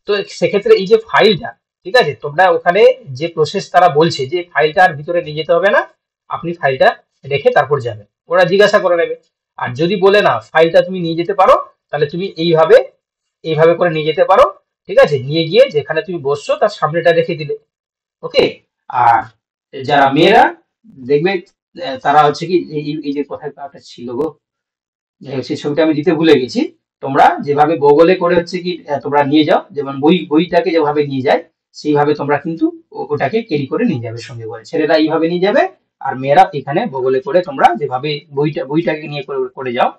S1: তো সেক্ষেত্রে এই যে ফাইলটা, ঠিক আছে, তোমরা ওখানে যে প্রসেস তারা বলছে যে ফাইলটা আর ভিতরে নিয়ে যেতে হবে না, আপনি ফাইলটা রেখে তারপর যাবেন, ওরা জিজ্ঞাসা করে নেবে। আর যদি বলে না ফাইলটা তুমি নিয়ে যেতে পারো, তাহলে তুমি এইভাবে এইভাবে করে নিয়ে যেতে পারো, ঠিক আছে? নিয়ে গিয়ে যেখানে তুমি বসছো তার সামনেটা রেখে দিলে। ওকে, আর যারা মেয়েরা দেখবে তারা হচ্ছে কি এই যে কোথায় একটা ছিল গো, যাই হোক, সেই ছবিটা আমি দিতে ভুলে গেছি। তোমরা যেভাবে বগলে করে হচ্ছে কি তোমরা নিয়ে যাও, যেমন বইটাকে যেভাবে নিয়ে যায় সেইভাবে তোমরা কিন্তু ওটাকে ক্যারি করে নিয়ে যাবে সঙ্গে করে। ছেলেরা এইভাবে নিয়ে যাবে, আর মেয়েরা এখানে বগলে করে তোমরা যেভাবে বইটাকে নিয়ে করে যাও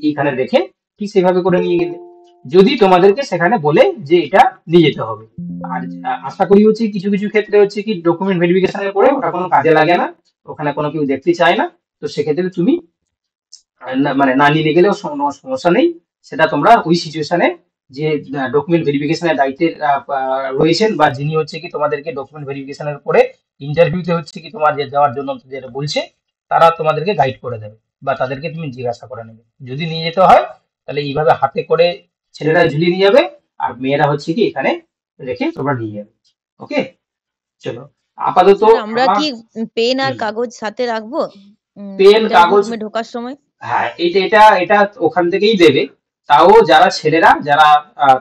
S1: এইখানে রেখে ঠিক সেভাবে করে নিয়ে গেলে, যদি তোমাদেরকে সেখানে বলে যে এটা নিয়ে যেতে হবে। আর আশা করি হচ্ছে কিছু কিছু ক্ষেত্রে হচ্ছে কি ডকুমেন্ট ভেরিফিকেশনের পরে ওটা কোনো কাজে লাগে না, ওখানে কোনো কেউ দেখতে চায় না, তো সেক্ষেত্রে তুমি মানে না নিয়ে গেলেও কোনো সমস্যা নেই। সেটা তোমরা ওই সিচুয়েশনে যে ডকুমেন্ট ভেরিফিকেশনের দায়িত্বে রয়েছেন বা যিনি হচ্ছে কি তোমাদেরকে ডকুমেন্ট ভেরিফিকেশনের পরে ইন্টারভিউতে হচ্ছে কি তোমার যে যাওয়ার জন্য যেটা বলছে, তারা তোমাদেরকে গাইড করে দেবে বা তাদেরকে তুমি জিজ্ঞাসা করে নেবে। যদি নিয়ে যেতে হয় তাহলে এইভাবে হাতে করে ছেলেরা ঝুলিয়ে নিয়ে যাবে, আর মেয়েরা হচ্ছে কি এখানে রেখে তোমরা নিয়ে যাবে। ওকে, চলো আপাতত
S11: স্যার আমরা
S1: আমার
S11: কি পেন আর কাগজ সাথে রাখবো
S1: পেন
S11: ইন্টারভিউ
S1: কাগজ,
S11: রুমে ঢোকার সময়?
S1: হ্যাঁ এটা এটা এটা ওখান থেকেই দেবে। তাও যারা ছেলেরা যারা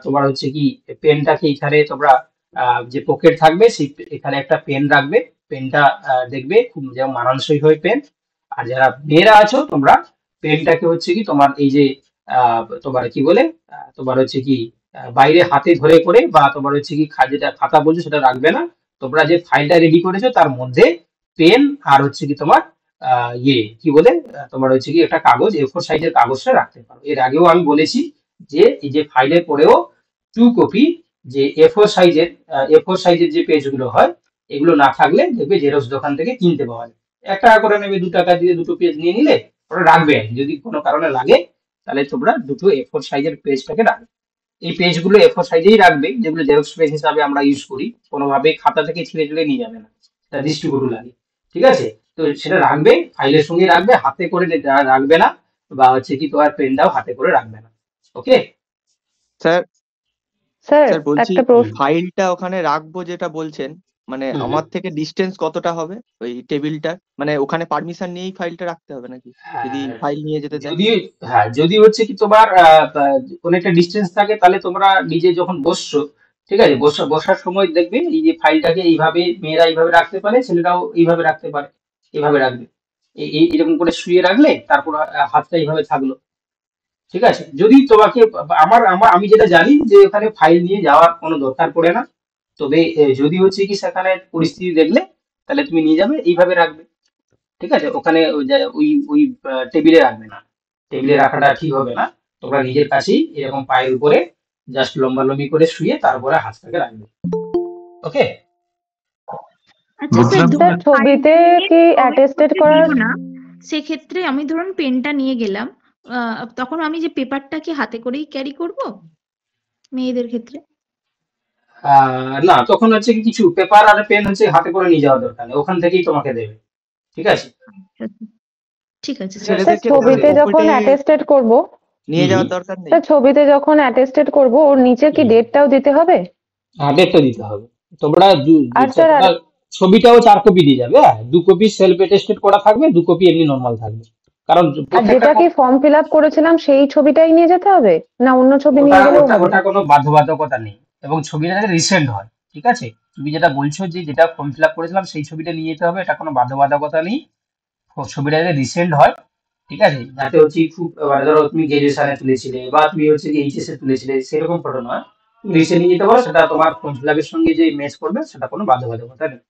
S1: তোমার হচ্ছে কি পেনটাকে এখানে তোমরা যে পকেট থাকবে সেই এখানে একটা পেন রাখবে, পেনটা দেখবে খুব যেমন মানানসই হয় পেন। আর যারা মেয়েরা আছো তোমরা পেনটাকে হচ্ছে কি তোমার এই যে তোমার কি বলে তোমার হচ্ছে কি বাইরে হাতে ধরে করে বা তোমার হচ্ছে কি যেটা খাতা বলছো সেটা রাখবে না, তোমরা যে ফাইলটা রেডি করেছো তার মধ্যে পেন আর হচ্ছে কি তোমার কি বলে তোমার হচ্ছে কি একটা কাগজ A4 সাইজের কাগজটা রাখতে পারো। এর আগেও আমি বলেছি যে এই যে ফাইলের পরেও 2 কপি যে A4 সাইজের যে পেজগুলো হয় এগুলো না থাকলে দেখবে জেরক্স দোকান থেকে কিনতে পাওয়া যায়, 1 টাকা করে নেবে, 2 টাকা দিয়ে দুটো পেজ নিয়ে নিলে ওরা রাখবে। যদি কোনো কারণে লাগে তাহলে তোমরা দুটো A4 সাইজের পেজটাকে রাখবে। এই পেজগুলো A4 সাইজেই রাখবে, যেগুলো জেরক্স পেজ হিসাবে আমরা ইউজ করি, কোনোভাবে খাতা থেকে ছিঁড়ে ছিঁড়ে নিয়ে যাবে না, এটা দৃষ্টিকটু লাগে, ঠিক আছে? তো সেটা রাখবে, ফাইলের সঙ্গে রাখবে, হাতে করে রাখবে না, বা হচ্ছে কি তোমার পেনটাও হাতে করে রাখবে না। ওকে
S3: স্যার
S7: স্যার
S3: স্যার বলছি
S7: একটা প্রশ্ন,
S3: ফাইলটা ওখানে রাখবো যেটা বলছেন,
S12: মানে
S1: হুম
S12: আমার থেকে ডিস্টেন্স কতটা হবে ওই টেবিলটার, মানে ওখানে পারমিশন নিয়েই ফাইলটা রাখতে হবে নাকি যদি
S1: হ্যাঁ,
S12: ফাইল নিয়ে যেতে দেয়?
S1: যদি হ্যাঁ যদি হচ্ছে কি তোমার অনেকটা ডিস্টেন্স থাকে, তাহলে তোমরা নিজে যখন বসছো, ঠিক আছে, বসার সময় দেখবে এই যে ফাইলটাকে এইভাবে মেয়েরা এইভাবে রাখতে পারে, ছেলেরাও এইভাবে রাখতে পারে, এইভাবে রাখবে, এরকম করে শুয়ে রাখলে তারপর হাতটা এইভাবে থাকলো, ঠিক আছে। যদি তোমাকে আমি যেটা জানি যে ওখানে ফাইল নিয়ে যাওয়ার কোনো দরকার পড়ে না, তবে যদি হচ্ছে কি সেখানে পরিস্থিতি দেখলে তাহলে তুমি নিয়ে যাবে, এইভাবে রাখবে, ঠিক আছে। ওখানে ওই ওই টেবিলে রাখবে না, টেবিলে রাখাটা ঠিক হবে না। তোমরা নিজের কাছেই এরকম পায়ের উপরে জাস্ট লম্বালম্বি করে শুয়ে তারপরে হাতটাকে রাখবে, ওকে।
S2: আচ্ছা স্যার,
S5: বুঝলাম
S2: ধরুন
S5: স্যার।
S2: ফাইল
S9: ছবিতে
S2: নিয়ে
S9: কি
S2: প্রবেশ
S9: অ্যাটেস্টেড
S2: করতে
S9: করার
S2: দিল না, সেক্ষেত্রে আমি ধরুন পেনটা নিয়ে গেলাম, তখন আমি যে পেপারটা কি হাতে করেই ক্যারি করব মেয়েদের ক্ষেত্রে?
S1: না, তখন হচ্ছে কি কিছু পেপার আর পেন হচ্ছে হাতে করে নিয়ে যাওয়ার দরকার নেই, ওখান থেকেই তোমাকে দেবে, ঠিক আছে।
S2: আচ্ছা, ঠিক আছে স্যার।
S9: স্যার
S12: ছেলেদের ক্ষেত্রে
S9: ছবিতে যখন
S12: ওপরে
S9: অ্যাটেস্টেড করব,
S12: নিয়ে
S1: হুম
S12: যাওয়ার দরকার নেই?
S9: স্যার ছবিতে যখন অ্যাটেস্টেড করব ওর নিচে কি
S1: হুম
S9: ডেটটাও দিতে হবে?
S1: ডেটটা দিতে হবে। তোমরা
S9: আর স্যার
S1: তোমরা ছবিটাও 4 কপি দিয়ে যাবে, হ্যাঁ, 2 কপি সেলফ অ্যাটেস্টেড করা থাকবে, 2 কপি এমনি নর্মাল থাকবে, কারণ
S9: আর
S1: প্রত্যেকটা
S9: যেটা কি ফর্ম ফিল আপ করেছিলাম সেই ছবিটাই নিয়ে যেতে হবে, না অন্য ছবি
S1: ওটা
S9: নিয়ে গেলেও
S1: ওটা
S9: হবে?
S1: ওটা কোনো বাধ্যবাধকতা নেই, এবং ছবিটা যাতে রিসেন্ট হয়, ঠিক আছে। তুমি যেটা বলছো যে যেটা ফর্ম ফিল আপ করেছিলাম সেই ছবিটা নিয়ে যেতে হবে, এটা কোনো বাধ্যবাধকতা নেই। ছবিটা যাতে রিসেন্ট হয়, ঠিক আছে, যাতে হচ্ছে খুব ধরো তুমি গ্রাজুয়েশনে তুলেছিলে বা তুমি হচ্ছে এইচএস এ তুলেছিলে সেরকম ফটো নয়, তুমি রিসেন্ট নিয়ে যেতে পারো, সেটা তোমার ফর্ম ফিল আপের সঙ্গে যে ম্যাচ করবে সেটা কোনো বাধ্যবাধকতা নেই।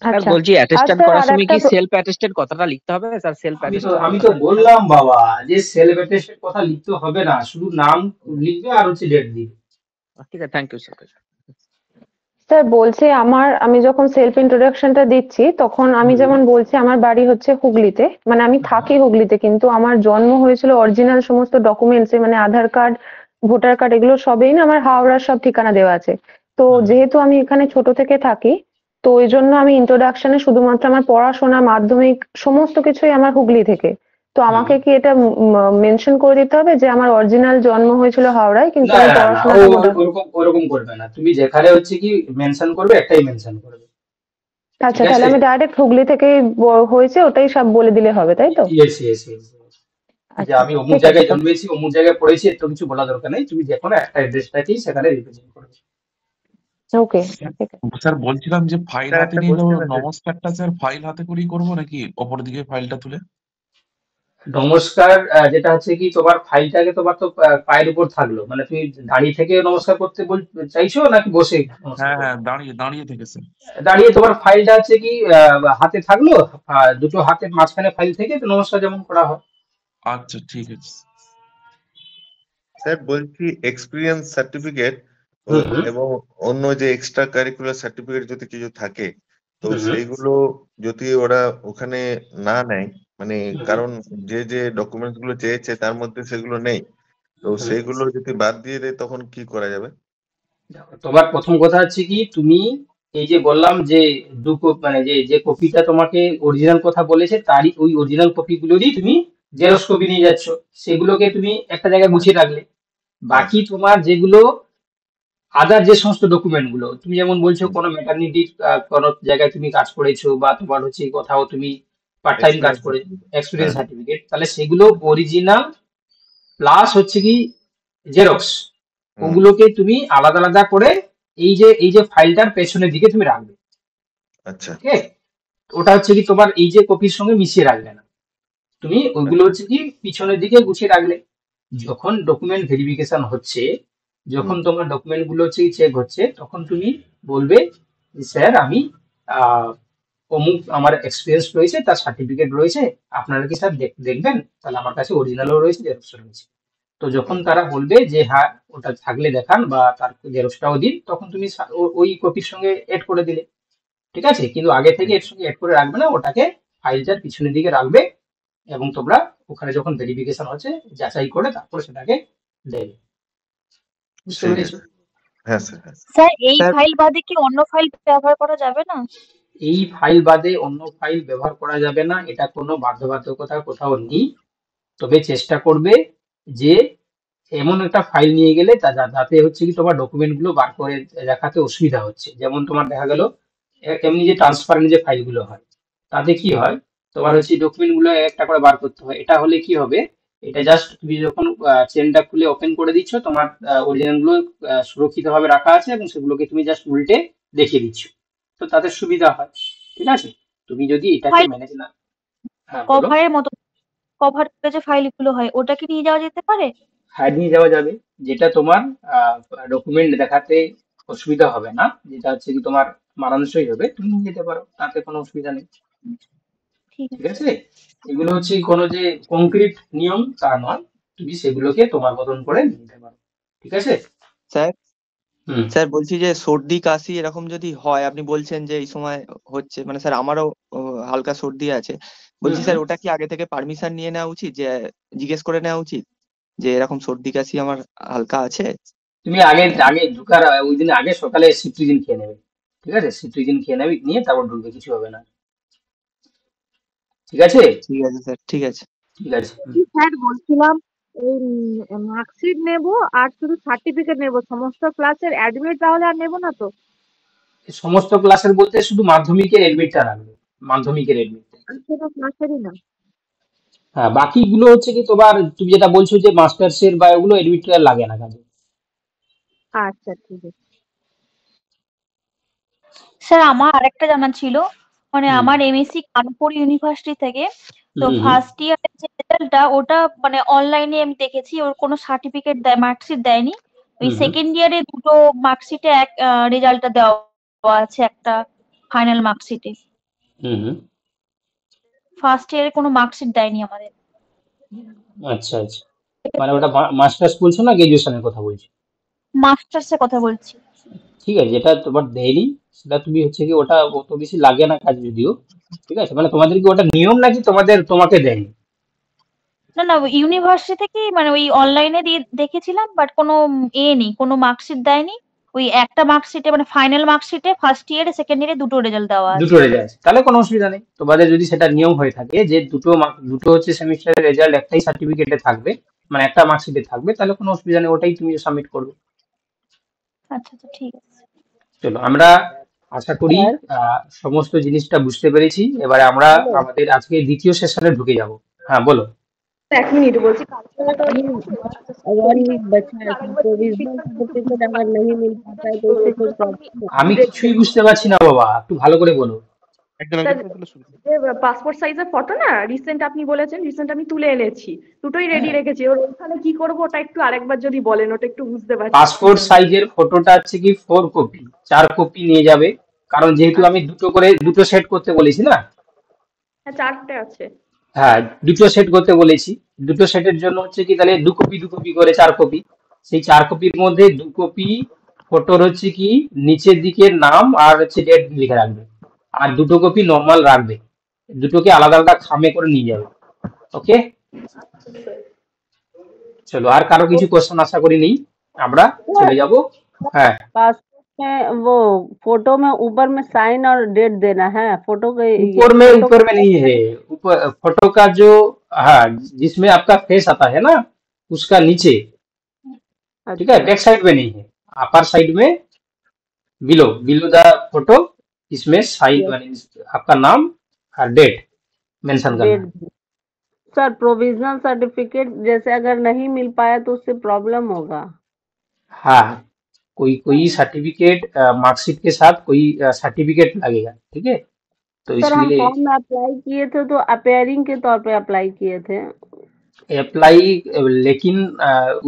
S12: স্যার
S9: আচ্ছা।
S12: বলছি
S9: আর
S12: অ্যাটেস্টেড
S9: স্যার
S12: করার
S9: আর
S12: সময়
S9: একটা
S12: কি সেলফ অ্যাটেস্টেড কথাটা লিখতে হবে স্যার? সেলফ
S1: আমি তো
S12: অ্যাটেস্টেড
S1: আমি তো
S12: কথাটা লিখতে হবে?
S1: বললাম বাবা যে সেলফ অ্যাটেস্টেড কথা লিখতে হবে না, শুধু নাম লিখবে আর হচ্ছে ডেট দিবে।
S12: ঠিক আছে, থ্যাংক ইউ স্যার।
S9: স্যার বলছি আমি যখন সেলফ ইন্ট্রোডাকশনটা দিচ্ছি তখন আমি
S1: হুম
S9: যেমন বলছি আমার বাড়ি হচ্ছে হুগলিতে, মানে আমি থাকি হুগলিতে কিন্তু আমার জন্ম হয়েছিল অরিজিনাল সমস্ত ডকুমেন্টসে, মানে আধার কার্ড, ভোটার কার্ড এগুলো সবই না আমার হাওড়ার সব ঠিকানা দেওয়া আছে। তো
S1: হুম
S9: যেহেতু আমি এখানে ছোট থেকে থাকি, তো ওই জন্য আমি ইন্ট্রোডাকশনে শুধুমাত্র আমার পড়াশোনা, মাধ্যমিক সমস্ত কিছুই আমার হুগলি থেকে। তো
S1: হুম
S9: আমাকে কি এটা মেনশন করে দিতে হবে যে আমার অরিজিনাল জন্ম হয়েছিল হাওড়ায় কিন্তু
S1: না
S9: আমি
S1: না না না,
S9: পড়াশোনাটা ভোটার?
S1: ওরকম করবে না, তুমি যেখানে হচ্ছে কি মেনশন করবে একটাই মেনশন করবে,
S9: আচ্ছা,
S1: ঠিক
S9: তাহলে
S1: আছে।
S9: আমি ডাইরেক্ট হুগলি থেকেই হয়েছে ওটাই সব বলে দিলে হবে, তাই তো?
S1: ইয়েস ইয়েস ইয়েস, যে
S9: আচ্ছা,
S1: আমি অমুক
S9: ঠিক আছে
S1: জায়গায়
S9: স্যার।
S1: জন্মেছি, অমুক জায়গায় পড়েছি, এত কিছু বলা দরকার নেই, তুমি যে কোনো একটা অ্যাড্রেসটাকেই সেখানে রিপ্রেজেন্ট করবে।
S9: ওকে, ঠিক আছে।
S5: স্যার বলছিলাম যে ফাইল
S3: স্যার
S5: হাতে
S3: একটা
S5: নিয়ে যাবো,
S3: কোশ্চেন আছে।
S5: নমস্কারটা স্যার ফাইল হাতে করেই করবো নাকি অপর দিকে ফাইলটা তুলে?
S1: নমস্কার যেটা হচ্ছে কি তোমার ফাইলটাকে তোমার তো পায়ের উপর থাকলো, মানে তুমি দাঁড়িয়ে থেকে নমস্কার করতে চাইছো নাকি বসে নমস্কার
S5: হ্যাঁ
S1: করবে?
S5: হ্যাঁ, দাঁড়িয়ে দাঁড়িয়ে থেকে স্যার।
S1: দাঁড়িয়ে তোমার ফাইলটা হচ্ছে কি হাতে থাকলো, দুটো হাতের মাঝখানে ফাইল থেকে তো নমস্কার যেমন করা হয়।
S5: আচ্ছা ঠিক আছে।
S6: স্যার বলছি এক্সপিরিয়েন্স সার্টিফিকেট
S1: হুম হুম
S6: এবং অন্য যে এক্সট্রা কারিকুলার সার্টিফিকেট যদি কিছু থাকে তো
S1: হুম হুম
S6: সেইগুলো যদি ওরা ওখানে না নেয়, মানে
S1: হুম
S6: কারণ যে যে ডকুমেন্টস গুলো চেয়েছে তার মধ্যে সেগুলো নেই, তো
S1: হুম।
S6: সেইগুলো যদি বাদ দিয়ে দেয় তখন কি করা যাবে?
S1: দেখো, তোমার প্রথম কথা হচ্ছে কি তুমি এই যে বললাম যে মানে যে যে কপিটা তোমাকে অরিজিনাল কথা বলেছে তারই ওই অরিজিনাল কপিগুলোরই তুমি জেরক্স কপি নিয়ে যাচ্ছ, সেগুলোকে তুমি একটা জায়গায় গুছিয়ে রাখলে।
S6: হ্যাঁ
S1: বাকি
S6: স্যার।
S1: তোমার যেগুলো আদার যে সমস্ত ডকুমেন্ট গুলো, তুমি যেমন বলছো কোনো ম্যাটারনিটি কোনো জায়গায় তুমি কাজ করেছো বা তোমার হচ্ছে কোথাও তুমি পার্ট টাইম কাজ
S6: এক্সপিরিয়েন্স
S1: করে
S6: সার্টিফিকেট।
S1: এক্সপিরিয়েন্স
S6: হ্যাঁ
S1: সার্টিফিকেট, তাহলে সেগুলো অরিজিনাল প্লাস হচ্ছে কি জেরক্স,
S6: হুম
S1: ওগুলোকে তুমি আলাদা আলাদা করে এই যে ফাইলটার পেছনের দিকে তুমি রাখবে,
S6: আচ্ছা
S1: ওকে। ওটা হচ্ছে কি তোমার এই যে কপির সঙ্গে মিশিয়ে রাখবে না, তুমি ওইগুলো
S6: আচ্ছা
S1: হচ্ছে কি পিছনের দিকে গুছিয়ে রাখলে। যখন ডকুমেন্ট ভেরিফিকেশন হচ্ছে,
S6: হুম
S1: যখন তোমার ডকুমেন্ট গুলো হচ্ছে চেক হচ্ছে, তখন তুমি বলবে যে, স্যার আমি আহ, অমুক আমার এক্সপিরিয়েন্স রয়েছে, তার সার্টিফিকেট রয়েছে, আপনারা কি স্যার দেখবেন? তাহলে আমার কাছে অরিজিনালও রয়েছে, জেরক্সও রয়েছে। তো যখন
S6: হুম
S1: তারা বলবে যে হ্যাঁ ওটা থাকলে দেখান বা তার জেরক্সটাও দিন, তখন তুমি ওই কপির সঙ্গে এড করে দিলে, ঠিক আছে। কিন্তু আগে থেকে
S6: ঠিক
S1: এর সঙ্গে এড করে রাখবে না, ওটাকে ফাইলটার পিছনের দিকে রাখবে, এবং তোমরা ওখানে যখন ভেরিফিকেশন হচ্ছে যাচাই করে তারপরে সেটাকে দেবে। বুঝতে
S6: ঠিক
S1: পেরেছো?
S6: আছে। হ্যাঁ স্যার হ্যাঁ।
S11: স্যার এই
S12: স্যার
S11: ফাইল বাদে কি অন্য ফাইল ব্যবহার করা যাবে না?
S1: এই ফাইল বাদে অন্য ফাইল ব্যবহার করা যাবে না, এটা কোনো বাধ্যবাধকতা কোথাও নেই। তবে চেষ্টা করবে যে এমন একটা ফাইল নিয়ে গেলে যাতে হচ্ছে কি তোমার ডকুমেন্ট গুলো বার করে দেখাতে অসুবিধা হচ্ছে। যেমন তোমার দেখা গেল এমনি যে ট্রান্সপারেন্ট যে ফাইলগুলো হয়, তাতে কি হয়, তোমার হচ্ছে ডকুমেন্ট গুলো একটা করে বার করতে হয়। এটা হলে কি হবে, এটা জাস্ট তুমি যখন চেনটা খুলে ওপেন করে দিচ্ছ, তোমার অরিজিনাল গুলো সুরক্ষিতভাবে রাখা আছে এবং সেগুলোকে তুমি জাস্ট উল্টে দেখিয়ে দিচ্ছ, তো তাতে সুবিধা হয়। ঠিক আছে, তুমি যদি এটাকে
S11: ফাইল
S1: ম্যানেজ না, হ্যাঁ বলো।
S11: কভারের মতো, কভার যে ফাইলগুলো হয় ওটা কি নিয়ে যাওয়া যেতে পারে?
S1: হ্যাঁ, নিয়ে যাওয়া যাবে, যেটা তোমার ডকুমেন্ট দেখাতে অসুবিধা হবে না, যেটা হচ্ছে কি তোমার মানানসই হবে, তুমি নিয়ে যেতে পারো, তাতে কোনো অসুবিধা নেই।
S11: ঠিক
S1: ঠিক
S11: আছে।
S1: আছে, এগুলো হচ্ছে কোনো যে কংক্রিট নিয়ম তা নয়, তুমি সেগুলোকে তোমার মতন করে নিয়ে নিতে পারো। ঠিক আছে।
S12: স্যার
S1: হুম
S12: স্যার বলছি যে সর্দি কাশি এরকম যদি হয়, আপনি বলছেন যে এই সময় হচ্ছে, মানে স্যার আমারও হালকা সর্দি আছে, বলছি
S1: হুম
S12: স্যার ওটা কি আগে থেকে পারমিশন নিয়ে নেওয়া উচিত, যে জিজ্ঞেস করে নেওয়া উচিত যে এরকম সর্দি কাশি আমার হালকা আছে?
S1: তুমি আগে আগে ঢুকার ওই দিন আগে সকালে সিট্রিজিন খেয়ে নেবে। ঠিক আছে, সিট্রিজিন খেয়ে নেবে, নিয়ে তারপর ঢুকবে, কিছু হবে না। ঠিক আছে।
S12: ঠিক আছে স্যার, ঠিক আছে।
S1: ঠিক আছে।
S13: স্যার বলছিলাম এই মার্কশিট নেব আর শুধু সার্টিফিকেট নেব, সমস্ত ক্লাসের অ্যাডমিট তাহলে আর নেব না তো?
S1: সমস্ত ক্লাসের বলতে শুধু মাধ্যমিকের এডমিটটা রাখবে, মাধ্যমিকের এডমিট।
S13: আর কোনো ক্লাসেরই না?
S1: হ্যাঁ, বাকিগুলো হচ্ছে কি তোমার, তুমি যেটা বলছো যে মাস্টার্স এর বা ওগুলো এডমিটটা লাগে না কাজে।
S13: আচ্ছা ঠিক আছে।
S11: স্যার আমার আরেকটা জানা ছিল, মানে
S1: হুম
S11: আমার এমএসসি কানপুর ইউনিভার্সিটি থেকে, তো
S1: হুম হুম
S11: ফার্স্ট ইয়ারের যে রেজাল্টটা ওটা মানে অনলাইনে আমি দেখেছি, ওর কোনো সার্টিফিকেট দেয়, মার্কশিট দেয়নি। ওই
S1: হুম হুম
S11: সেকেন্ড ইয়ারে দুটো মার্কশিটে এক রেজাল্টটা দেওয়া আছে, একটা ফাইনাল মার্কশিটে।
S1: হুম হুম।
S11: ফার্স্ট ইয়ারে কোনো মার্কশিট দেয়নি আমাদের।
S1: আচ্ছা আচ্ছা, মানে ওটা মাস্টার্স বলছো না গ্রাজুয়েশনের কথা বলছো?
S11: মাস্টার্সের কথা বলছি।
S1: ঠিক আছে, যেটা তোমার দেয়নি সেটা তুমি হচ্ছে কি ওটা অত বেশি লাগে না কাজ যদিও। ঠিক আছে, মানে তোমাদের কি ওটা নিয়ম নাকি তোমাকে দেয়নি?
S11: না না, ইউনিভার্সিটি থেকে মানে ওই অনলাইনে দিয়ে দেখেছিলাম, বাট কোনো নেই, কোনো মার্কশিট দেয়নি। ওই একটা মার্কশিটে মানে ফাইনাল মার্কশিটে ফার্স্ট ইয়ারে সেকেন্ড ইয়ারে দুটো রেজাল্ট দেওয়া আছে।
S1: দুটো রেজাল্ট, তাহলে কোনো অসুবিধা নেই। তোমাদের যদি সেটা নিয়ম হয়ে থাকে যে দুটো হচ্ছে সেমিস্টারের রেজাল্ট একটাই সার্টিফিকেটে থাকবে, মানে একটা মার্কশিটে থাকবে, তাহলে কোনো অসুবিধা নেই, ওটাই তুমি সাবমিট করবে।
S11: আচ্ছা আচ্ছা, ঠিক আছে।
S1: চলো, আমরা আশা করি
S7: স্যার,
S1: সমস্ত জিনিসটা বুঝতে পেরেছি। এবারে আমরা
S7: হ্যালো,
S1: আমাদের আজকে দ্বিতীয় সেশনে ঢুকে যাব। হ্যাঁ বলো।
S13: এক মিনিট বলছি, কালকে তো
S7: अभी वन वीक बचा है, तो
S13: আরেকবার
S7: प्रोविजनल सर्टिफिकेट अगर नहीं मिल पाता है तो
S13: তো
S7: उससे
S13: সেগুলো
S7: कोई
S13: তো আমি
S7: प्रॉब्लम है?
S1: আমি
S13: দেখতে
S1: কিছুই বুঝতে পারছি না বাবা, একটু ভালো করে বলো।
S5: একজন
S13: স্যার,
S5: একজন করে বলে শুরু করুন।
S13: যে পাসপোর্ট সাইজের ফটো না রিসেন্ট আপনি বলেছেন, রিসেন্ট আমি তুলে এনেছি, দুটোই রেডি
S1: হ্যাঁ,
S13: রেখেছি। ওর ওখানে কি করবো ওটা একটু আরেকবার যদি বলেন, ওটা একটু বুঝতে পারছি
S1: পাসপোর্ট
S13: না।
S1: সাইজের ফটোটা হচ্ছে কি 4 কপি, 4 কপি নিয়ে যাবে, কারণ যেহেতু আমি
S13: আচ্ছা,
S1: দুটো করে দুটো সেট করতে বলেছি না।
S13: হ্যাঁ চারটে আছে।
S1: হ্যাঁ, দুটো সেট করতে বলেছি, দুটো সেটের জন্য হচ্ছে কি তাহলে 2 কপি করে 4 কপি। সেই 4 কপির মধ্যে 2 কপি ফটোর হচ্ছে কি নিচের দিকে নাম আর হচ্ছে ডেট লিখে রাখবে, আর 2 কপি নর্মাল রাখবে, দুটোকে আলাদা আলাদা খামে করে নিয়ে যাবে। ওকে, চলো, আর কারো কিছু কোশ্চেন আশা করি নেই, আমরা চলে যাব। হ্যাঁ,
S7: पासपोर्ट में वो फोटो में ऊपर में साइन और डेट देना है, फोटो के ये फोटो
S1: ऊपर में नहीं है, ऊपर फोटो का जो, हाँ, जिसमें आपका फेस आता है ना, उसका नीचे। ठीक है,
S7: अच्छा
S1: बैक साइड में नहीं है, अपर साइड में, बिलो बिलो द फोटो, इसमें साइन
S7: यस
S1: माने आपका नाम और डेट मेंशन करना
S7: डेट।
S1: है।
S7: सर प्रोविजनल सर्टिफिकेट जैसे अगर नहीं मिल पाया तो उससे प्रॉब्लम होगा?
S1: हाँ, कोई कोई सर्टिफिकेट मार्कशीट के साथ कोई सर्टिफिकेट लगेगा। ठीक है, तो
S7: सर हम
S1: इसलिए
S7: फॉर्म में अप्लाई किए थे तो अपेयरिंग के तौर पे अप्लाई किए थे।
S1: अप्लाई, लेकिन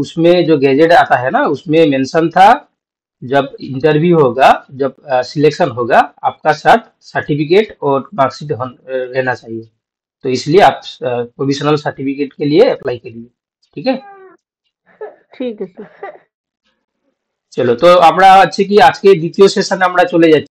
S1: उसमें जो गैजेट आता है ना, उसमें मेंशन था जब इंटरव्यू होगा, जब सिलेक्शन होगा, आपका साथ सर्टिफिकेट और मार्कशीट रहना चाहिए, तो इसलिए आप प्रोविजनल सर्टिफिकेट के लिए अप्लाई करिए। ठीक है,
S7: ठीक है सर।
S1: চলো, তো আমরা হচ্ছে কি আজকে দ্বিতীয় সেশনে আমরা চলে যাচ্ছি।